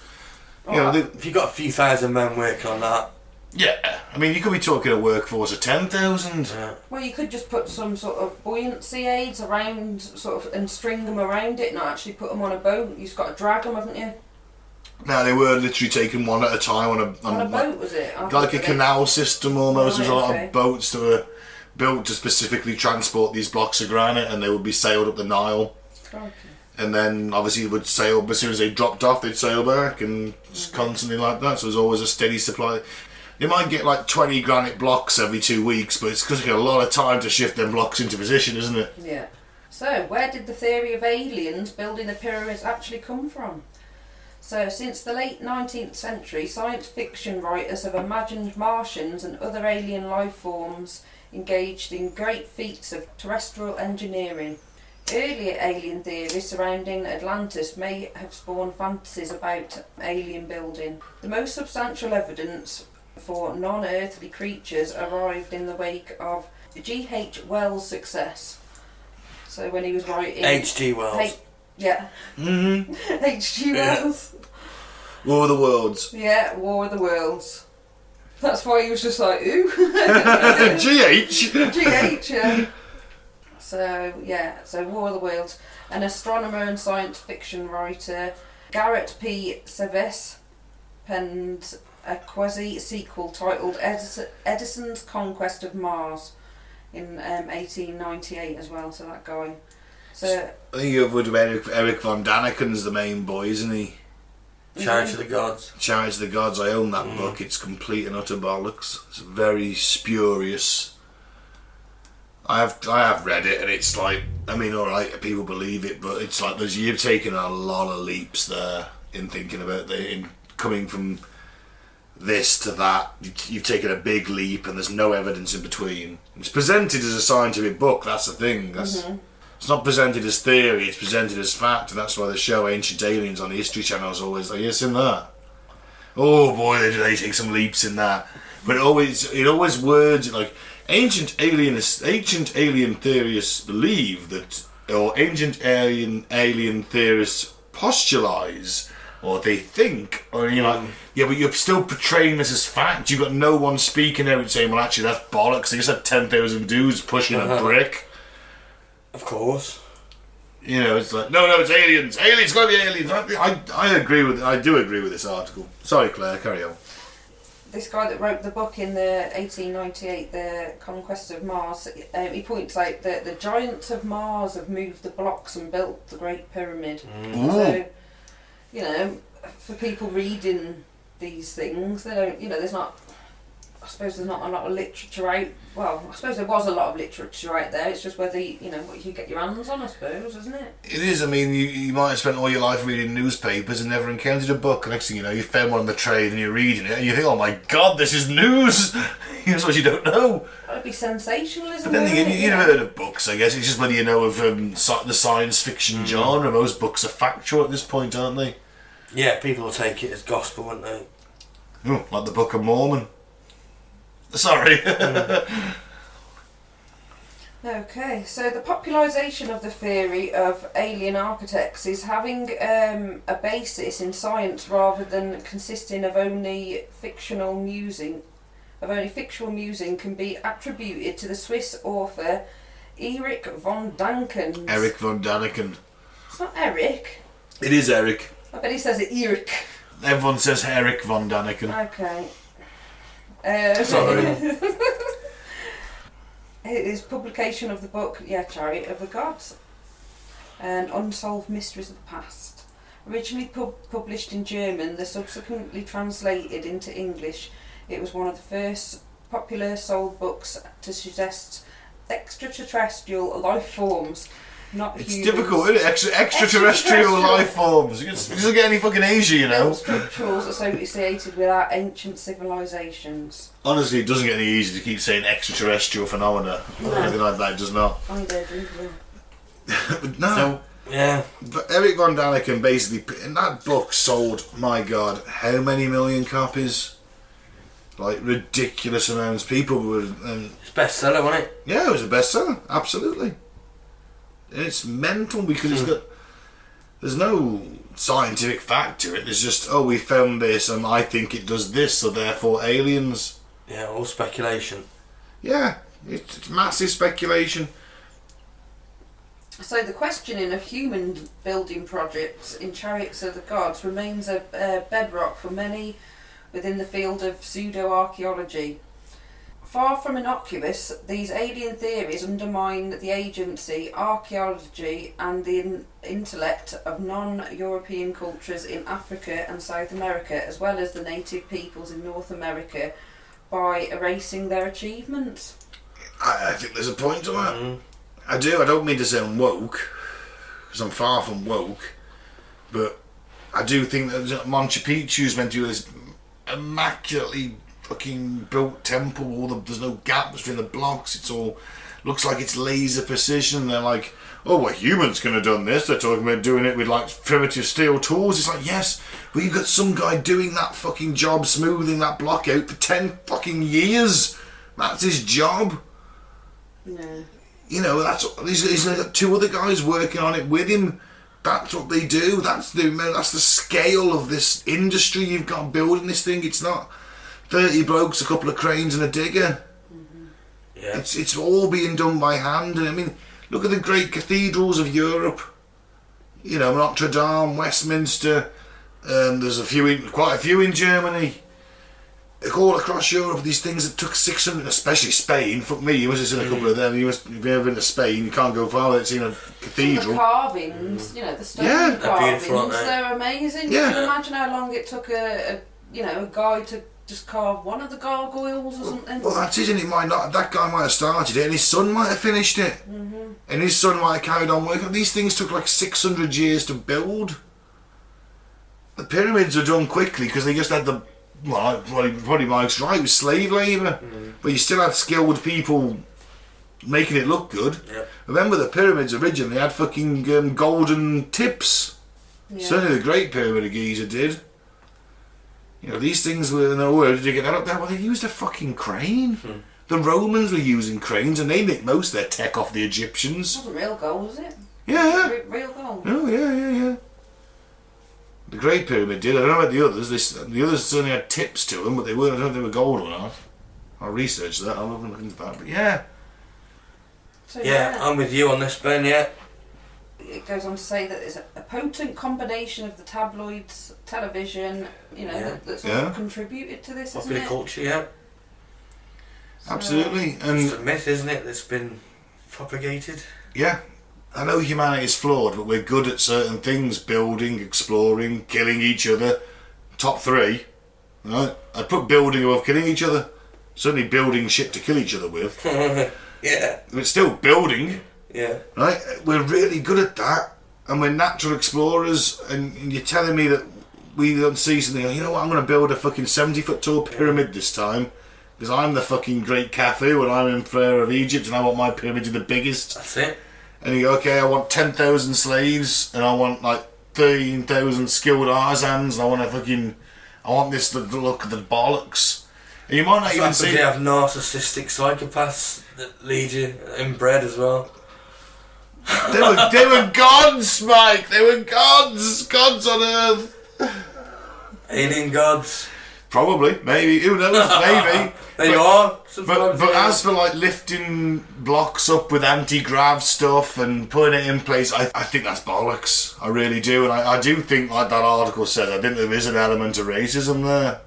you know. If you've got a few thousand men working on that. Yeah, I mean, you could be talking a workforce of 10,000. Yeah. Well, you could just put some sort of buoyancy aids around, sort of, and string them around it, not actually put them on a boat. You've just got to drag them, haven't you? No, they were literally taken one at a time on a boat, was it? Like a canal system almost. There's a lot okay. of boats that were built to specifically transport these blocks of granite, and they would be sailed up the Nile. Okay. And then obviously it would sail, as soon as they dropped off they'd sail back, and just constantly like that, so there's always a steady supply. They might get like 20 granite blocks every 2 weeks, but it's because it takes a lot of time to shift them blocks into position, isn't it? Yeah. So, where did the theory of aliens building the pyramids actually come from? So, since the late 19th century, science fiction writers have imagined Martians and other alien life forms engaged in great feats of terrestrial engineering. Earlier alien theories surrounding Atlantis may have spawned fantasies about alien building. The most substantial evidence for non-earthly creatures arrived in the wake of G.H. Wells' success. So when he was writing... H.G. Wells. Yeah. Mm-hmm. H.G. Wells. War of the Worlds. Yeah, War of the Worlds. That's why he was just like, ooh. G.H. G.H., yeah. So War of the Worlds. An astronomer and science fiction writer, Garrett P. Seves, penned a quasi-sequel titled Edison's Conquest of Mars in 1898 as well, so that guy. So I think you've heard of Eric von Daniken's the main boy, isn't he? Charity to the Gods. Charity to the Gods, I own that book. It's complete and utter bollocks. It's very spurious. I have read it, and it's like, I mean, alright, people believe it, but it's like you've taken a lot of leaps there in thinking about in coming from this to that. You've taken a big leap, and there's no evidence in between. It's presented as a scientific book, that's the thing. It's not presented as theory, it's presented as fact, and that's why the show Ancient Aliens on the History Channel is always like, yes, in that. Oh boy, they take some leaps in that. But it always words it like, ancient alien theorists believe that, or ancient alien theorists postulate, or they think, or you're like, yeah, but you're still portraying this as fact. You've got no one speaking there and saying, well, actually, that's bollocks. They just had 10,000 dudes pushing a brick. Of course. You know, it's like, no, it's aliens. Aliens, gotta be aliens. I agree with. I do agree with this article. Sorry, Claire, carry on. This guy that wrote the book in the 1898, The Conquest of Mars, he points out that the giants of Mars have moved the blocks and built the Great Pyramid. So, you know, for people reading these things, they don't, you know, I suppose there's not a lot of literature out. Well, I suppose there was a lot of literature out there. It's just whether what you get your hands on, I suppose, isn't it? It is. I mean, you might have spent all your life reading newspapers and never encountered a book. The next thing you know, you found one on the trade and you're reading it and you think, oh my God, this is news. That's what you don't know. That'd be sensationalism. But then again, you've never heard of books, I guess. It's just whether you know of the science fiction genre. Most books are factual at this point, aren't they? Yeah, people will take it as gospel, won't they? Like the Book of Mormon. Sorry. Then Okay, so the popularisation of the theory of alien architects is having a basis in science rather than consisting of only fictional musing. Fictional musing can be attributed to the Swiss author Erich von Däniken. Eric von Däniken. It's not Eric. It is Eric. I bet he says it Erich. Everyone says Eric von Däniken. Okay. Sorry. His publication of the book, Chariot of the Gods, and Unsolved Mysteries of the Past. Originally published in German, the subsequently translated into English, it was one of the first popular sold books to suggest extraterrestrial life forms, not It's humans. difficult, isn't it? Extraterrestrial life forms. It doesn't get any fucking easier, you know. Structures associated with our ancient civilizations. Honestly, it doesn't get any easier to keep saying extraterrestrial phenomena or No. anything like that. It does not. I don't drink them. But no. So, yeah. But Eric von Däniken basically, in that book, sold, my God, how many million copies? Like ridiculous amounts. People were. It's bestseller, wasn't it? Yeah, it was a bestseller. Absolutely. And it's mental because it's got. There's no scientific fact to it. There's just, oh, we found this and I think it does this, so therefore aliens. Yeah, all speculation. Yeah, it's massive speculation. So the questioning of human building projects in Chariots of the Gods remains a bedrock for many within the field of pseudo-archaeology. Far from innocuous, these alien theories undermine the agency, archaeology and the intellect of non-European cultures in Africa and South America, as well as the native peoples in North America, by erasing their achievements. I think there's a point to that. I do. I don't mean to sound woke, because I'm far from woke, but I do think that Machu Picchu's meant to be this immaculately fucking built temple. There's no gap between the blocks. It's all looks like it's laser precision. They're like, oh, well, humans can have done this. They're talking about doing it with like primitive steel tools. It's like, yes, well, you've got some guy doing that fucking job, smoothing that block out for 10 fucking years. That's his job. No. You know, that's he's got two other guys working on it with him. That's what they do. That's the scale of this industry you've got building this thing. It's not 30 blokes, a couple of cranes and a digger. Yeah. It's all being done by hand. And I mean, look at the great cathedrals of Europe. You know, Notre Dame, Westminster. There's quite a few in Germany. All across Europe, these things that took 600, especially Spain. Fuck me, you must have seen a couple of them. If you've ever been to Spain, you can't go far without seeing a cathedral. The carvings, you know, the stone Yeah. carvings, Beautiful, aren't they? they're amazing. Yeah. You can imagine how long it took a guy to just carve one of the gargoyles or something. Well, that's it, and it might not. That guy might have started it, and his son might have finished it, and his son might have carried on working. These things took like 600 years to build. The pyramids were done quickly because they just had the. Well, probably Mike's right. It was slave labour, but you still had skilled people making it look good. Yep. Remember, the pyramids originally had fucking golden tips. Yeah. Certainly, the Great Pyramid of Giza did. You know, these things were. No, where did you get that up there? Well, they used a fucking crane. The Romans were using cranes, and they nicked most of their tech off the Egyptians. It wasn't real gold, was it? Yeah. Real gold. Oh, yeah. The Great Pyramid did. I don't know about the others. The others certainly had tips to them, but they weren't. I don't know if they were gold or not. I'll research that. I'll look into that. But yeah. So, Yeah, I'm with you on this, Ben, yeah. It goes on to say that it's a potent combination of the tabloids, television, you know, Yeah. that's Yeah. all contributed to this, isn't Popular it? culture, yeah. So, Absolutely. It's a And myth, isn't it, that's been propagated. yeah. I know humanity is flawed, but we're good at certain things: building, exploring, killing each other. Top 3, right? I'd put building above killing each other. Certainly building shit to kill each other with. Yeah. But it's still building, Yeah. right? We're really good at that, and we're natural explorers. And you're telling me that we don't see something. You know what? I'm going to build a fucking 70-foot tall pyramid this time because I'm the fucking great Khafu and I'm Emperor of Egypt, and I want my pyramid to be the biggest. That's it. And you go, okay, I want 10,000 slaves, and I want like 13,000 skilled artisans, and I want this to look at the bollocks. You might not even see. see. They have narcissistic psychopaths that lead you inbred as well. They were gods, Mike. They were gods on Earth. Alien gods. Probably, maybe. Who knows? Maybe. There you are. But as for like lifting blocks up with anti-grav stuff and putting it in place, I think that's bollocks. I really do, and I do think, like that article says, I think there is an element of racism there.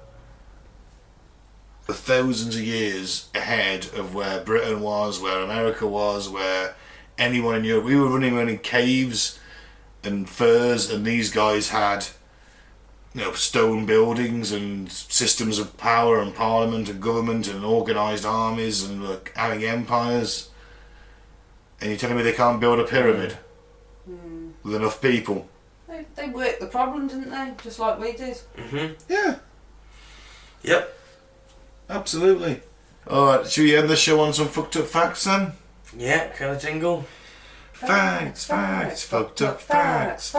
Thousands of years ahead of where Britain was, where America was, where anyone in Europe. We were running around in caves and furs, and these guys had, stone buildings and systems of power and parliament and government and organised armies and having empires. And you're telling me they can't build a pyramid with enough people? They worked the problem, didn't they? Just like we did. Mm-hmm. Yeah. Yep. Absolutely. Alright, should we end the show on some fucked up facts then? Yeah, kind of jingle. Facts, fucked up facts.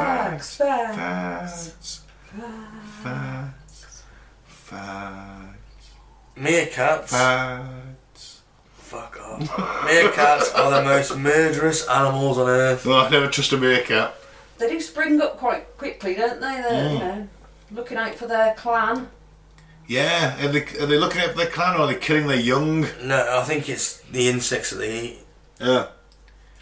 Meerkats. Facts. Fuck off. Meerkats are the most murderous animals on Earth. Well, I never trust a meerkat. They do spring up quite quickly, don't they? They're, looking out for their clan. Yeah, are they looking out for their clan, or are they killing their young? No, I think it's the insects that they eat. Yeah.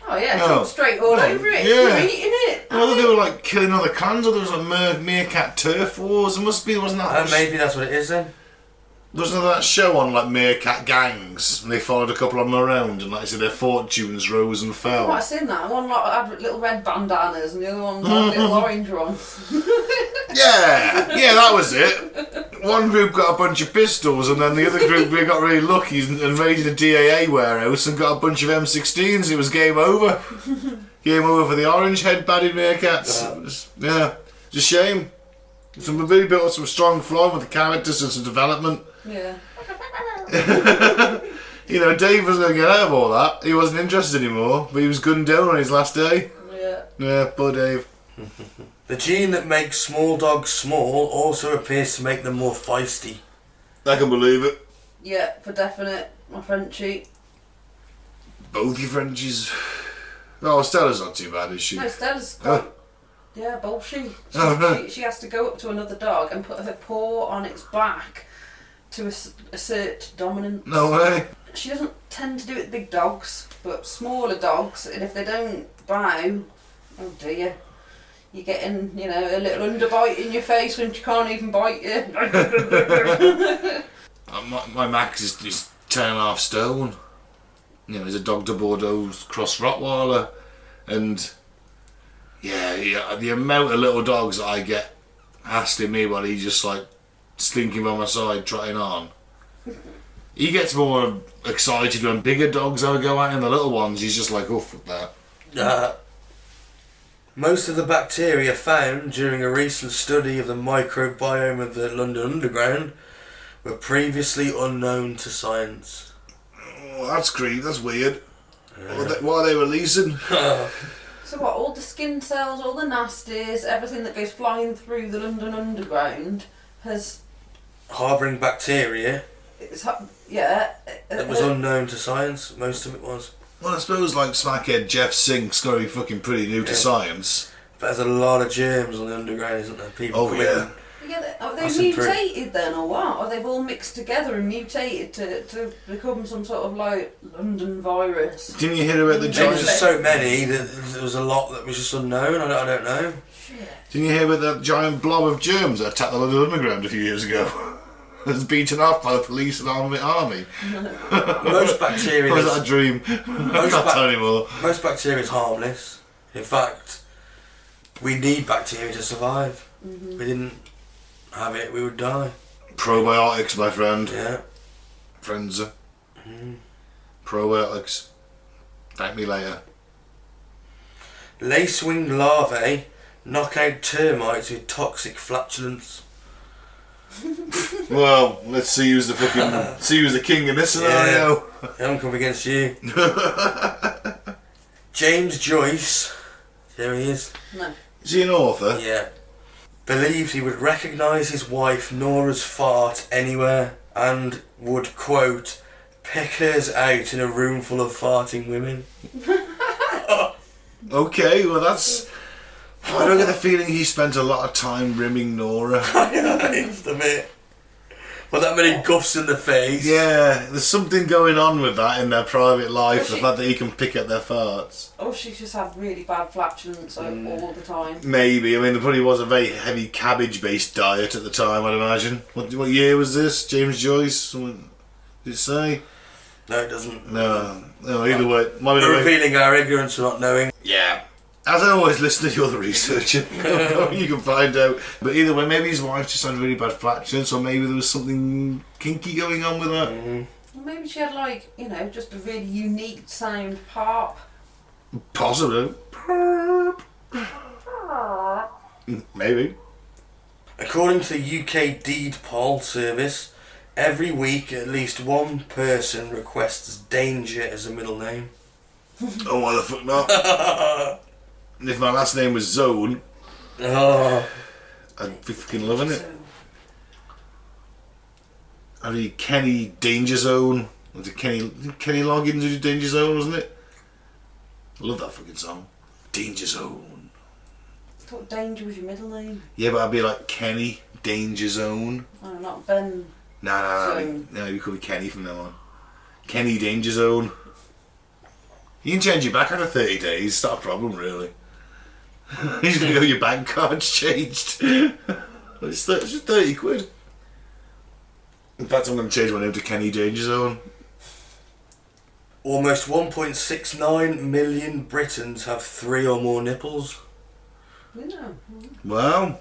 Oh yeah, jump straight all over it. Yeah. You're eating it. I thought they were like killing other clans, or there was like meerkat turf wars. There must be, wasn't that? Maybe that's what it is then. Wasn't there that show on like meerkat gangs, and they followed a couple of them around, and like I said, their fortunes rose and I fell. might have seen that. One had little red bandanas, and the other one had little orange ones. Yeah, that was it. One group got a bunch of pistols, and then the other group we got really lucky and raided a DAA warehouse and got a bunch of M16s. It was game over. Game over for the orange-head-batted meerkats. Yeah, it's a shame. Some really built up some strong flaw with the characters and some development. Yeah. Dave was going to get out of all that. He wasn't interested anymore, but he was gunned down on his last day. Yeah. Yeah, poor Dave. The gene that makes small dogs small also appears to make them more feisty. I can believe it. Yeah, for definite. My Frenchie. Both your Frenchies. Oh, Stella's not too bad, is she? No, Stella's yeah, bullshit. She has to go up to another dog and put her paw on its back to assert dominance. No way. She doesn't tend to do it with big dogs, but smaller dogs, and if they don't bow, oh dear, you're getting, a little underbite in your face when she can't even bite you. My Max is 10.5 stone. He's a Dog de Bordeaux cross Rottweiler, and yeah, the amount of little dogs that I get hassling me while he's just like slinking by my side, trotting on. He gets more excited when bigger dogs I go at, and the little ones, he's just like, oh, fuck that. Most of the bacteria found during a recent study of the microbiome of the London Underground were previously unknown to science. Oh, that's creepy, that's weird. What are they releasing? So what, all the skin cells, all the nasties, everything that goes flying through the London Underground has... harbouring bacteria? It was unknown to science, most of it was. Well, I suppose like smackhead Jeff Sink's got to be fucking pretty new to science. But there's a lot of germs on the underground, isn't there? People yeah. Are they mutated then, or what? Or they've all mixed together and mutated to become some sort of like London virus? Didn't you hear about the There giant... was just so many that there was a lot that was just unknown. I don't know. Shit. Didn't you hear about that giant blob of germs that attacked the London Underground a few years ago? It was beaten off by the police and army. Most bacteria... Or was that a dream? I can't tell anymore. Most bacteria is harmless. In fact, we need bacteria to survive. Mm-hmm. If we didn't have it, we would die. Probiotics, my friend. Yeah. Friends. Probiotics. Thank me later. Lacewing larvae knock out termites with toxic flatulence. Well, let's see who's the king in this scenario. I haven't come against you. James Joyce, there he is. No. Is he an author? Yeah. Believed he would recognise his wife Nora's fart anywhere and would, quote, pick hers out in a room full of farting women. Okay, well that's... I don't get the feeling he spent a lot of time rimming Nora. I used to admit. Well, that many guffs in the face. Yeah, there's something going on with that in their private life, the fact that he can pick at their farts. Oh, she just had really bad flatulence all the time. Maybe, I mean there probably was a very heavy cabbage-based diet at the time, I'd imagine. What year was this? James Joyce? Did it say? No, it doesn't. No, either way. We're revealing our ignorance for not knowing. Yeah. As I always, listen to the other researcher. You can find out. But either way, maybe his wife just had really bad flatulence, or maybe there was something kinky going on with that. Well, maybe she had, like, you know, just a really unique sound pop. Possibly. Maybe. According to the UK Deed Poll Service, every week at least one person requests Danger as a middle name. Oh, why the fuck not? And if my last name was Zone, I'd be fucking loving it. I mean, Kenny Danger Zone. Was it Kenny Loggins who did Danger Zone, wasn't it? I love that fucking song. Danger Zone. I thought Danger was your middle name. Yeah, but I'd be like Kenny Danger Zone. Oh, not Ben. No, you could be Kenny from now on. Kenny Danger Zone. You can change your back after 30 days, it's not a problem really. He's going to go your bank card's changed. It's just 30 quid. In fact, I'm going to change my name to Kenny Danger Zone. Almost 1.69 million Britons have 3 or more nipples. Yeah. Wow.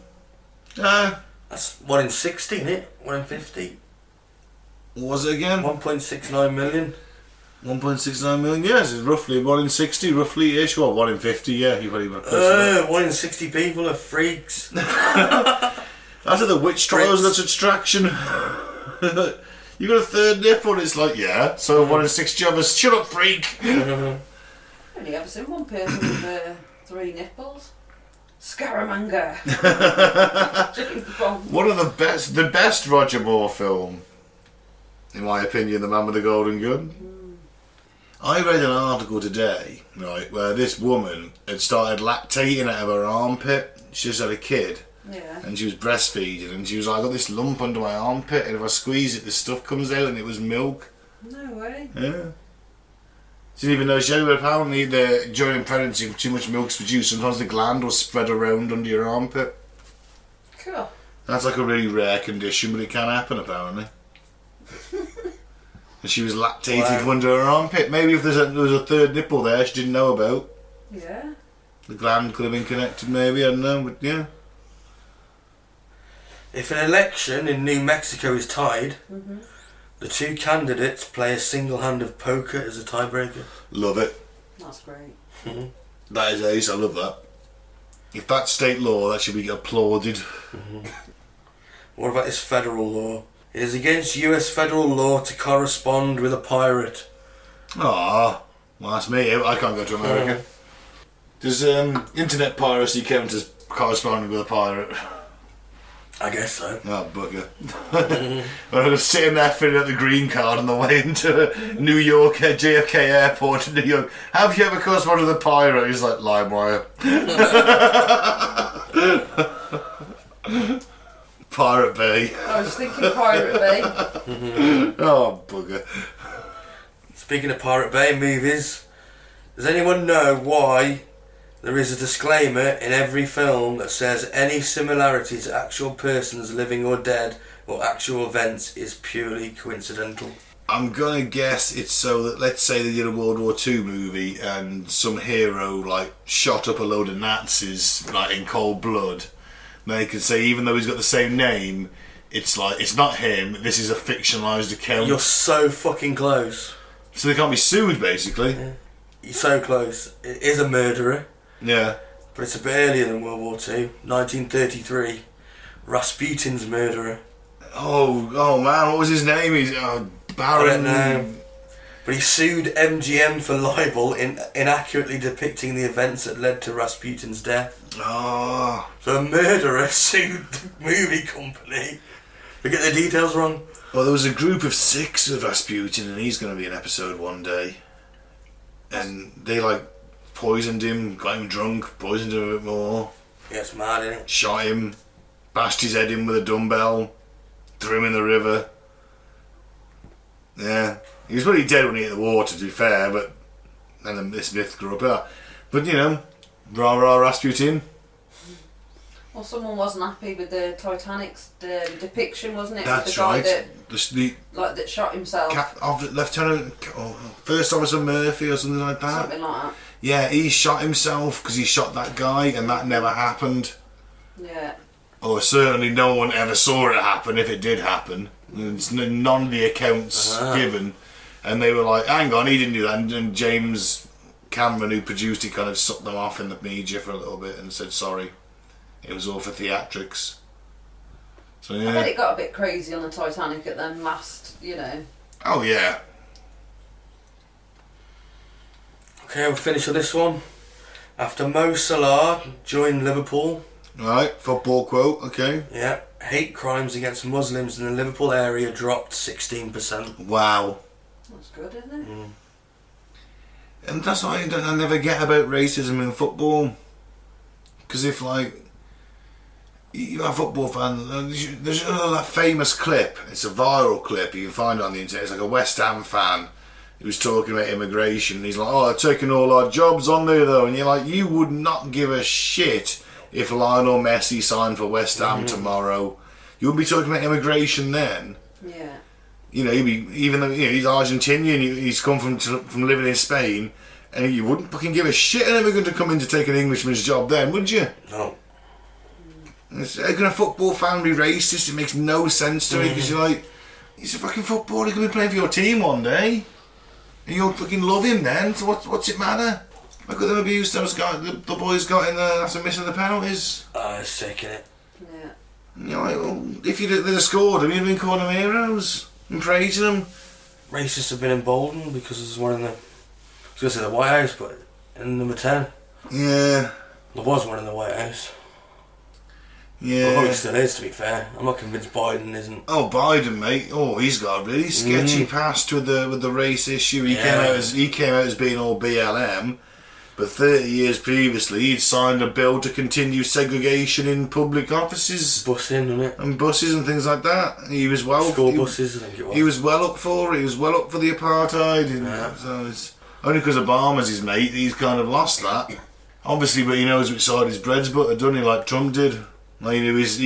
That's 1 in 60, isn't it? 1 in 50. What was it again? 1.69 million. 1.69 million, yes, it's roughly 1 in 60, roughly-ish. Well, 1 in 50, yeah, you probably got close to that. 1 in 60 people are freaks. After the witch trials, that's abstraction. You got a third nipple, and it's like, yeah, so 1 in 60 of us, shut up, freak! I've only ever seen one person with 3 nipples. Scaramanga. One of the best Roger Moore film, in my opinion, The Man with the Golden Gun. I read an article today, right, where this woman had started lactating out of her armpit. She just had a kid. Yeah. And she was breastfeeding, and she was like, I got this lump under my armpit, and if I squeeze it, this stuff comes out, and it was milk. No way. Yeah. She didn't even know. She said apparently during pregnancy, too much milk's produced. Sometimes the gland will spread around under your armpit. Cool. That's like a really rare condition, but it can happen apparently. And she was lactated under her armpit. Maybe if there was a third nipple there she didn't know about. Yeah. The gland could have been connected maybe, I don't know, but yeah. If an election in New Mexico is tied, the 2 candidates play a single hand of poker as a tiebreaker. Love it. That's great. That is ace, I love that. If that's state law, that should be applauded. What about this federal law? It is against US federal law to correspond with a pirate. Ah, well that's me, I can't go to America. Does internet piracy count as corresponding with a pirate? I guess so. Oh, bugger. I was sitting there filling out the green card on the way into New York, JFK Airport in New York. Have you ever corresponded with a pirate? He's like, LimeWire. Pirate Bay. I was thinking Pirate Bay. Oh, bugger. Speaking of Pirate Bay movies, does anyone know why there is a disclaimer in every film that says any similarity to actual persons living or dead or actual events is purely coincidental? I'm gonna guess it's so that, let's say they did a World War II movie and some hero like shot up a load of Nazis like in cold blood. They could say even though he's got the same name, it's like it's not him. This is a fictionalized account. You're so fucking close. So they can't be sued, basically. Yeah. You're so close. It is a murderer. Yeah. But it's a bit earlier than World War II. 1933. Rasputin's murderer. Oh man, what was his name? He's Baron. I don't know. But he sued MGM for libel in inaccurately depicting the events that led to Rasputin's death. Oh. So a murderer sued the movie company They get the details wrong. Well, there was a group of 6 with Rasputin, and he's going to be in episode one day. And they like poisoned him, got him drunk, poisoned him a bit more. Yeah, it's mad, isn't it? Shot him, bashed his head in with a dumbbell, threw him in the river. Yeah, he was pretty dead when he hit the water, to be fair, but then this myth grew up there. But you know, rah rah Rasputin. Well, someone wasn't happy with the Titanic's depiction, wasn't it? That's of the guy right. that shot himself. First Officer Murphy or something like that. Something like that. Yeah, he shot himself because he shot that guy, and that never happened. Yeah. Or certainly no one ever saw it happen, if it did happen. It's none of the accounts given. And they were like, hang on, he didn't do that. And James Cameron, who produced it, kind of sucked them off in the media for a little bit and said, sorry, it was all for theatrics. So yeah. I bet it got a bit crazy on the Titanic at them last, Oh yeah. Okay, we'll finish with this one. After Mo Salah joined Liverpool. Right, football quote, okay. Yeah, hate crimes against Muslims in the Liverpool area dropped 16%. Wow. That's good, isn't it? Mm. And that's what I never get about racism in football. Because if, like, you're a football fan, there's that famous clip, it's a viral clip, you can find it on the internet, it's like a West Ham fan who was talking about immigration. He's like, oh, they're taking all our jobs on there though. And you're like, you would not give a shit if Lionel Messi signed for West Ham tomorrow. You wouldn't be talking about immigration then. Yeah. You know, even though he's Argentinian, he's come from living in Spain, and you wouldn't fucking give a shit and ever going to come in to take an Englishman's job then, would you? No. How can a football fan be racist? It makes no sense to me, because you're like, he's a fucking footballer, he could be playing for your team one day, and you'll fucking love him then, so what's it matter? Look at them abuse the boys got in there after missing the penalties. Oh, it's sick, innit? Yeah. And you're like, well, if they'd have scored them, you'd have been calling them heroes and praising them. Racists have been emboldened because there's one in the... I was going to say the White House, but in number 10. Yeah. There was one in the White House. Yeah. Well, probably still is, to be fair. I'm not convinced Biden isn't. Oh, Biden, mate. Oh, he's got a really sketchy past with the race issue. He came out as being all BLM, but 30 years previously he'd signed a bill to continue segregation in public offices. Busing, isn't it? And buses and things like that. He was School buses, I think it was. He was well up for it. He was well up for the apartheid. And so it's only because Obama's his mate, he's kind of lost that. Obviously, but he knows which side his bread's buttered, doesn't he? Like Trump did. Like, his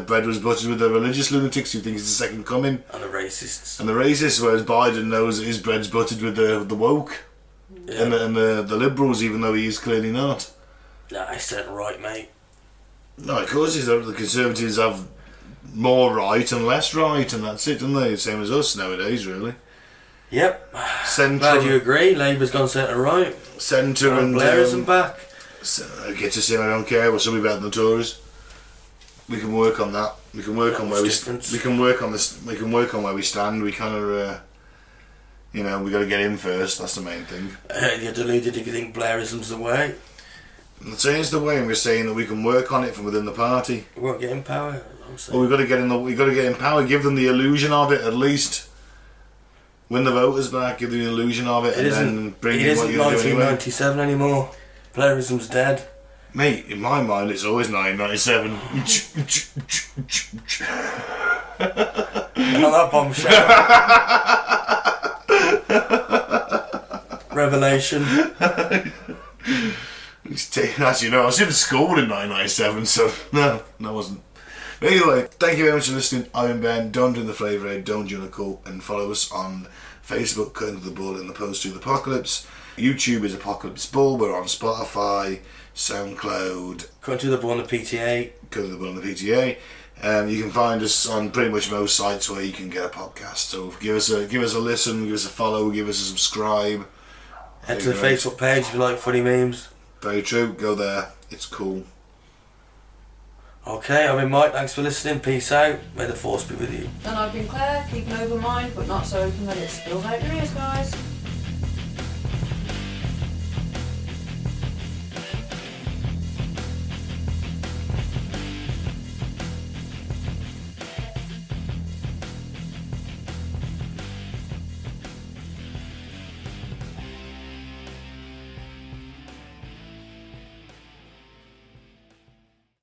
bread was buttered with the religious lunatics who think he's the second coming. And the racists. Whereas Biden knows that his bread's buttered with the woke. Yeah. And the liberals, even though he is clearly not. Nah, he's certainly right, mate. No, of course the Conservatives have more right and less right, and that's it, don't they? Same as us nowadays, really. Yep. Centre. Glad you agree. Labour's gone centre right. Centre and Blairism back. So I get to say I don't care. We'll still be better than the Tories. We can work on that. We can work on where we can work on this. We can work on where we stand. We kind of, we got to get in first. That's the main thing. You're deluded if you think Blairism's the way. I'm not saying it's the way. I'm just saying that we can work on it from within the party. We won't get in power. Well, we've got to get in. We've got to get in power. Give them the illusion of it at least. Win the voters back. Give them the illusion of it, then bring in what you're doing. It isn't 1997 anymore. Blairism's dead. Mate, in my mind, it's always 1997. Not that bombshell. Revelation. As you know, I was in school in 1997, so no, I wasn't. But anyway, thank you very much for listening. I'm Ben. Don't drink the flavour aid, don't join a cult, and follow us on Facebook, Cutting to the Bull in the Post to the Apocalypse. YouTube is Apocalypse Bull. We're on Spotify, SoundCloud. Cutting to the Bull on the PTA. Cutting to the Bull on the PTA. You can find us on pretty much most sites where you can get a podcast. So give us a listen, give us a follow, give us a subscribe. Head to the Facebook page if you like funny memes. Very true. Go there. It's cool. Okay, I've been Mike. Thanks for listening. Peace out. May the force be with you. And I've been Claire. Keep an open mind, but not so open that it spills out your ears, guys.